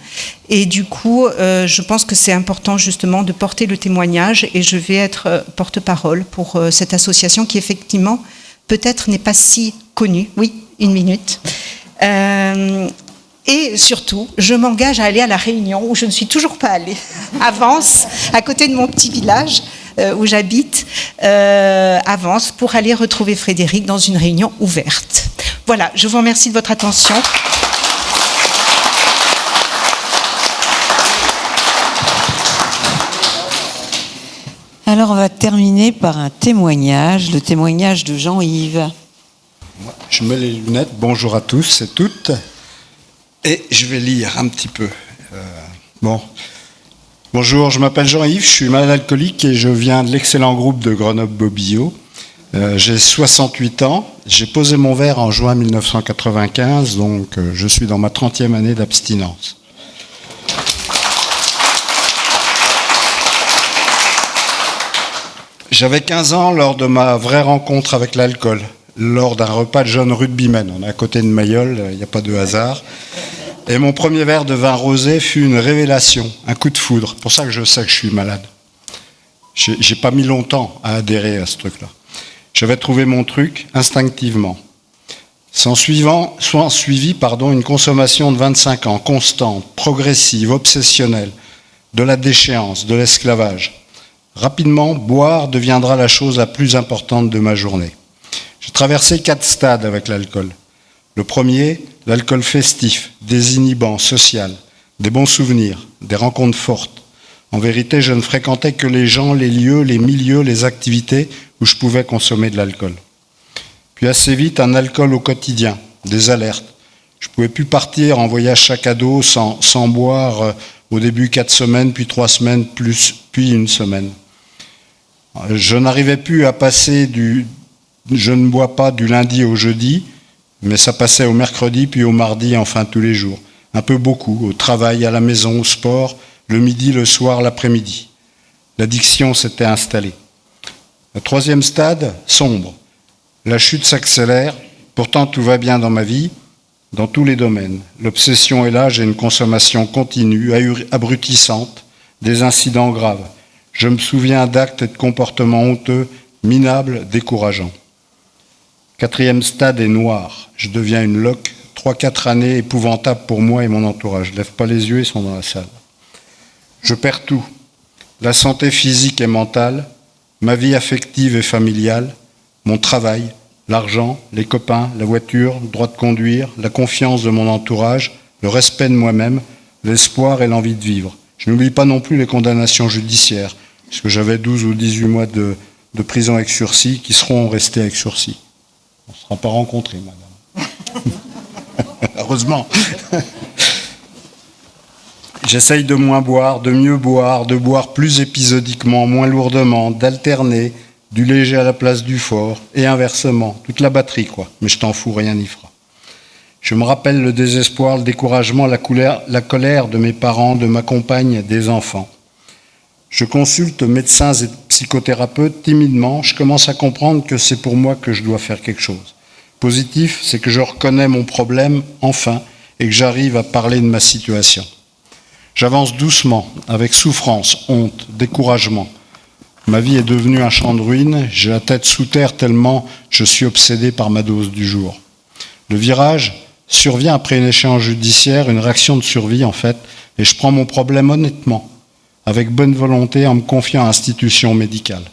Et du coup, je pense que c'est important justement de porter le témoignage, et je vais être porte-parole pour cette association qui effectivement peut-être n'est pas si connue. Oui, 1 minute. Et surtout, je m'engage à aller à la Réunion, où je ne suis toujours pas allée, à Vence, à côté de mon petit village où j'habite, à Vence, pour aller retrouver Frédéric dans une réunion ouverte. Voilà, je vous remercie de votre attention. Alors on va terminer par un témoignage, le témoignage de Jean-Yves. Je mets les lunettes, bonjour à tous et toutes, et je vais lire un petit peu. Bonjour, je m'appelle Jean-Yves, je suis malade alcoolique et je viens de l'excellent groupe de Grenoble-Bobillot. J'ai 68 ans, j'ai posé mon verre en juin 1995, donc je suis dans ma 30e année d'abstinence. J'avais 15 ans lors de ma vraie rencontre avec l'alcool, lors d'un repas de jeunes rugbymen. On est à côté de Mayol, il n'y a pas de hasard. Et mon premier verre de vin rosé fut une révélation, un coup de foudre. C'est pour ça que je sais que je suis malade. J'ai pas mis longtemps à adhérer à ce truc-là. J'avais trouvé mon truc instinctivement. S'en suivi une consommation de 25 ans, constante, progressive, obsessionnelle, de la déchéance, de l'esclavage. Rapidement, boire deviendra la chose la plus importante de ma journée. J'ai traversé 4 stades avec l'alcool. Le premier, l'alcool festif, désinhibant, social, des bons souvenirs, des rencontres fortes. En vérité, je ne fréquentais que les gens, les lieux, les milieux, les activités où je pouvais consommer de l'alcool. Puis assez vite, un alcool au quotidien, des alertes. Je ne pouvais plus partir en voyage sac à dos sans boire au début 4 semaines, puis 3 semaines, puis 1 semaine. Je n'arrivais plus à passer je ne bois pas du lundi au jeudi, mais ça passait au mercredi, puis au mardi, enfin tous les jours. Un peu beaucoup, au travail, à la maison, au sport, le midi, le soir, l'après-midi. L'addiction s'était installée. Le 3e stade, sombre. La chute s'accélère, pourtant tout va bien dans ma vie, dans tous les domaines. L'obsession est là, j'ai une consommation continue, abrutissante, des incidents graves. Je me souviens d'actes et de comportements honteux, minables, décourageants. 4e stade est noir. Je deviens une loque. 3-4 années épouvantables pour moi et mon entourage. Je ne lève pas les yeux, ils sont dans la salle. Je perds tout. La santé physique et mentale, ma vie affective et familiale, mon travail, l'argent, les copains, la voiture, le droit de conduire, la confiance de mon entourage, le respect de moi-même, l'espoir et l'envie de vivre. Je n'oublie pas non plus les condamnations judiciaires, puisque j'avais 12 ou 18 mois de prison avec sursis qui seront restés avec sursis. On ne se sera pas rencontrés, madame. Heureusement. J'essaye de moins boire, de mieux boire, de boire plus épisodiquement, moins lourdement, d'alterner du léger à la place du fort, et inversement. Toute la batterie, quoi. Mais je t'en fous, rien n'y fera. Je me rappelle le désespoir, le découragement, la colère de mes parents, de ma compagne, des enfants. Je consulte médecins et psychothérapeutes timidement. Je commence à comprendre que c'est pour moi que je dois faire quelque chose. Positif, c'est que je reconnais mon problème, enfin, et que j'arrive à parler de ma situation. J'avance doucement, avec souffrance, honte, découragement. Ma vie est devenue un champ de ruines. J'ai la tête sous terre tellement je suis obsédé par ma dose du jour. Le virage survient après une échéance judiciaire, une réaction de survie en fait, et je prends mon problème honnêtement, avec bonne volonté, en me confiant à l'institution médicale.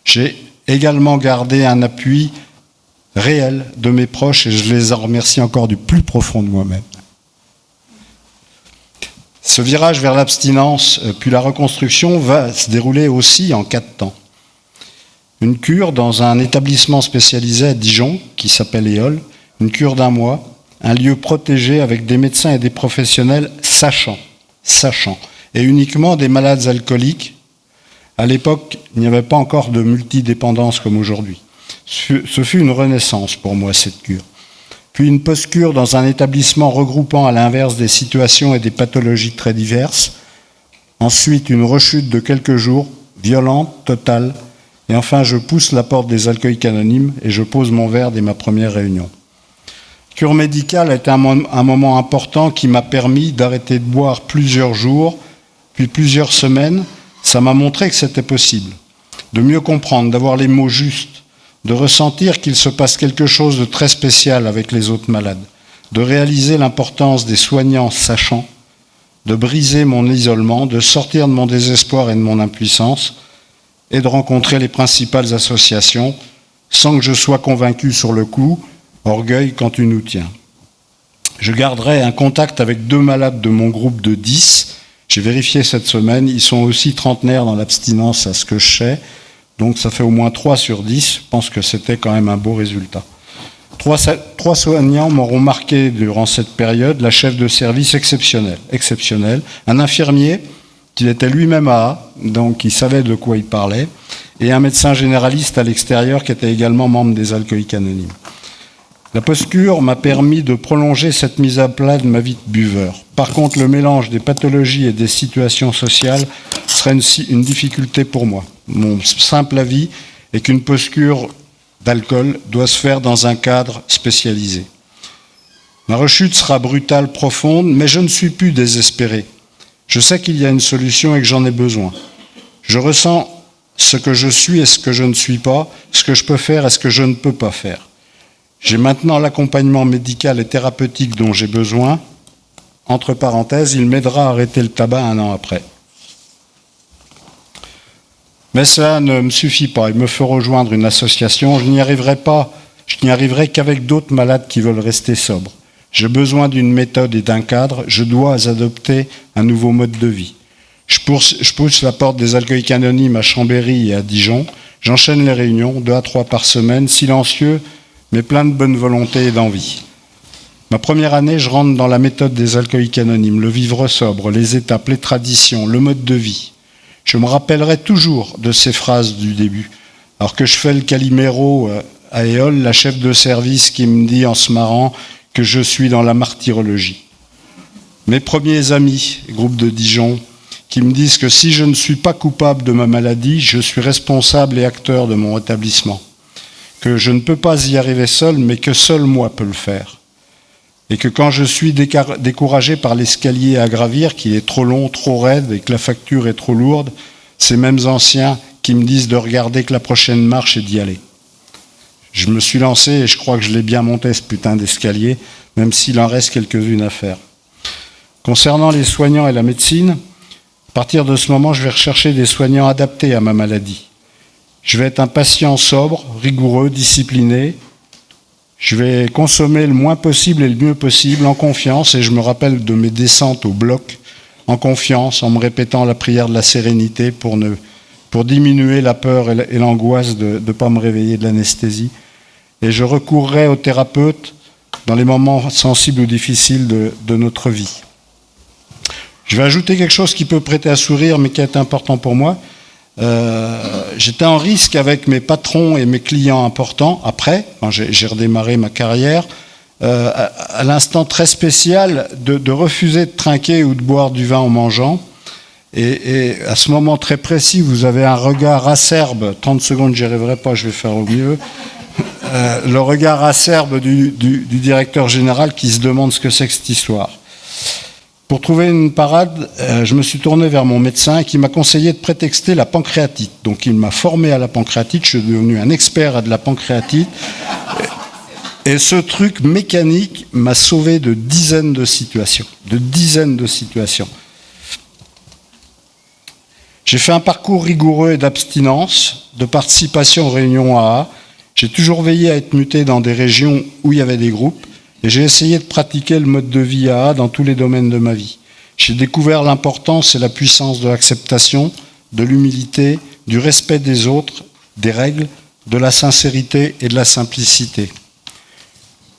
J'ai également gardé un appui réel de mes proches et je les en remercie encore du plus profond de moi-même. Ce virage vers l'abstinence, puis la reconstruction, va se dérouler aussi en 4 temps. Une cure dans un établissement spécialisé à Dijon, qui s'appelle EOL, une cure d'1 mois, un lieu protégé avec des médecins et des professionnels sachants, et uniquement des malades alcooliques. À l'époque, il n'y avait pas encore de multidépendance comme aujourd'hui. Ce fut une renaissance pour moi, cette cure. Puis une post-cure dans un établissement regroupant à l'inverse des situations et des pathologies très diverses. Ensuite, une rechute de quelques jours, violente, totale. Et enfin, je pousse la porte des alcooliques anonymes et je pose mon verre dès ma première réunion. Cure médicale est un moment important qui m'a permis d'arrêter de boire plusieurs jours, puis plusieurs semaines. Ça m'a montré que c'était possible. De mieux comprendre, d'avoir les mots justes, de ressentir qu'il se passe quelque chose de très spécial avec les autres malades, de réaliser l'importance des soignants sachants, de briser mon isolement, de sortir de mon désespoir et de mon impuissance, et de rencontrer les principales associations, sans que je sois convaincu sur le coup, orgueil quand tu nous tiens. Je garderai un contact avec 2 malades de mon groupe de 10, j'ai vérifié cette semaine, ils sont aussi trentenaires dans l'abstinence à ce que je sais, donc ça fait au moins 3 sur 10, je pense que c'était quand même un beau résultat. 3 soignants m'auront marqué durant cette période, la chef de service exceptionnelle, un infirmier qui était lui-même AA, donc il savait de quoi il parlait, et un médecin généraliste à l'extérieur qui était également membre des Alcooliques Anonymes. La post-cure m'a permis de prolonger cette mise à plat de ma vie de buveur. Par contre, le mélange des pathologies et des situations sociales serait une difficulté pour moi. Mon simple avis est qu'une post-cure d'alcool doit se faire dans un cadre spécialisé. Ma rechute sera brutale, profonde, mais je ne suis plus désespéré. Je sais qu'il y a une solution et que j'en ai besoin. Je ressens ce que je suis et ce que je ne suis pas, ce que je peux faire et ce que je ne peux pas faire. J'ai maintenant l'accompagnement médical et thérapeutique dont j'ai besoin. Entre parenthèses, il m'aidera à arrêter le tabac 1 an après. Mais cela ne me suffit pas. Il me faut rejoindre une association. Je n'y arriverai qu'avec d'autres malades qui veulent rester sobres. J'ai besoin d'une méthode et d'un cadre. Je dois adopter un nouveau mode de vie. Je pousse la porte des Alcooliques Anonymes à Chambéry et à Dijon. J'enchaîne les réunions, 2 à 3 par semaine, silencieux, mais plein de bonne volonté et d'envie. Ma première année, je rentre dans la méthode des Alcooliques Anonymes, le vivre sobre, les étapes, les traditions, le mode de vie. Je me rappellerai toujours de ces phrases du début. Alors que je fais le caliméro à EOL, la chef de service qui me dit en se marrant que je suis dans la martyrologie. Mes premiers amis, groupe de Dijon, qui me disent que si je ne suis pas coupable de ma maladie, je suis responsable et acteur de mon rétablissement. Que je ne peux pas y arriver seul, mais que seul moi peux le faire. Et que quand je suis découragé par l'escalier à gravir, qu'il est trop long, trop raide et que la facture est trop lourde, ces mêmes anciens qui me disent de regarder que la prochaine marche et d'y aller. Je me suis lancé et je crois que je l'ai bien monté ce putain d'escalier, même s'il en reste quelques-unes à faire. Concernant les soignants et la médecine, à partir de ce moment, je vais rechercher des soignants adaptés à ma maladie. Je vais être un patient sobre, rigoureux, discipliné. Je vais consommer le moins possible et le mieux possible en confiance, et je me rappelle de mes descentes au bloc en confiance, en me répétant la prière de la sérénité pour diminuer la peur et l'angoisse de ne pas me réveiller de l'anesthésie. Et je recourrai au thérapeute dans les moments sensibles ou difficiles de notre vie. Je vais ajouter quelque chose qui peut prêter à sourire, mais qui est important pour moi. J'étais en risque avec mes patrons et mes clients importants, après, quand j'ai redémarré ma carrière, à l'instant très spécial de refuser de trinquer ou de boire du vin en mangeant. Et à ce moment très précis, vous avez un regard acerbe, 30 secondes, j'y arriverai pas, je vais faire au mieux, le regard acerbe du directeur général qui se demande ce que c'est que cette histoire. Pour trouver une parade, je me suis tourné vers mon médecin qui m'a conseillé de prétexter la pancréatite. Donc il m'a formé à la pancréatite, je suis devenu un expert de la pancréatite. Et ce truc mécanique m'a sauvé de dizaines de situations. J'ai fait un parcours rigoureux et d'abstinence, de participation aux réunions AA. J'ai toujours veillé à être muté dans des régions où il y avait des groupes. Et j'ai essayé de pratiquer le mode de vie AA dans tous les domaines de ma vie. J'ai découvert l'importance et la puissance de l'acceptation, de l'humilité, du respect des autres, des règles, de la sincérité et de la simplicité.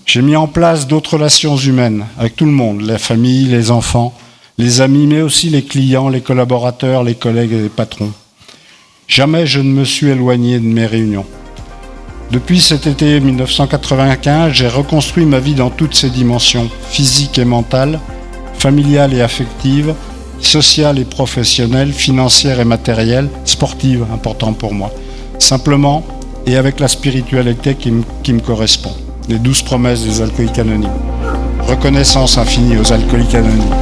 J'ai mis en place d'autres relations humaines avec tout le monde, la famille, les enfants, les amis, mais aussi les clients, les collaborateurs, les collègues et les patrons. Jamais je ne me suis éloigné de mes réunions. Depuis cet été 1995, j'ai reconstruit ma vie dans toutes ses dimensions, physique et mentale, familiale et affective, sociale et professionnelle, financière et matérielle, sportive, important pour moi. Simplement, et avec la spiritualité qui me correspond. Les 12 promesses des alcooliques anonymes. Reconnaissance infinie aux alcooliques anonymes.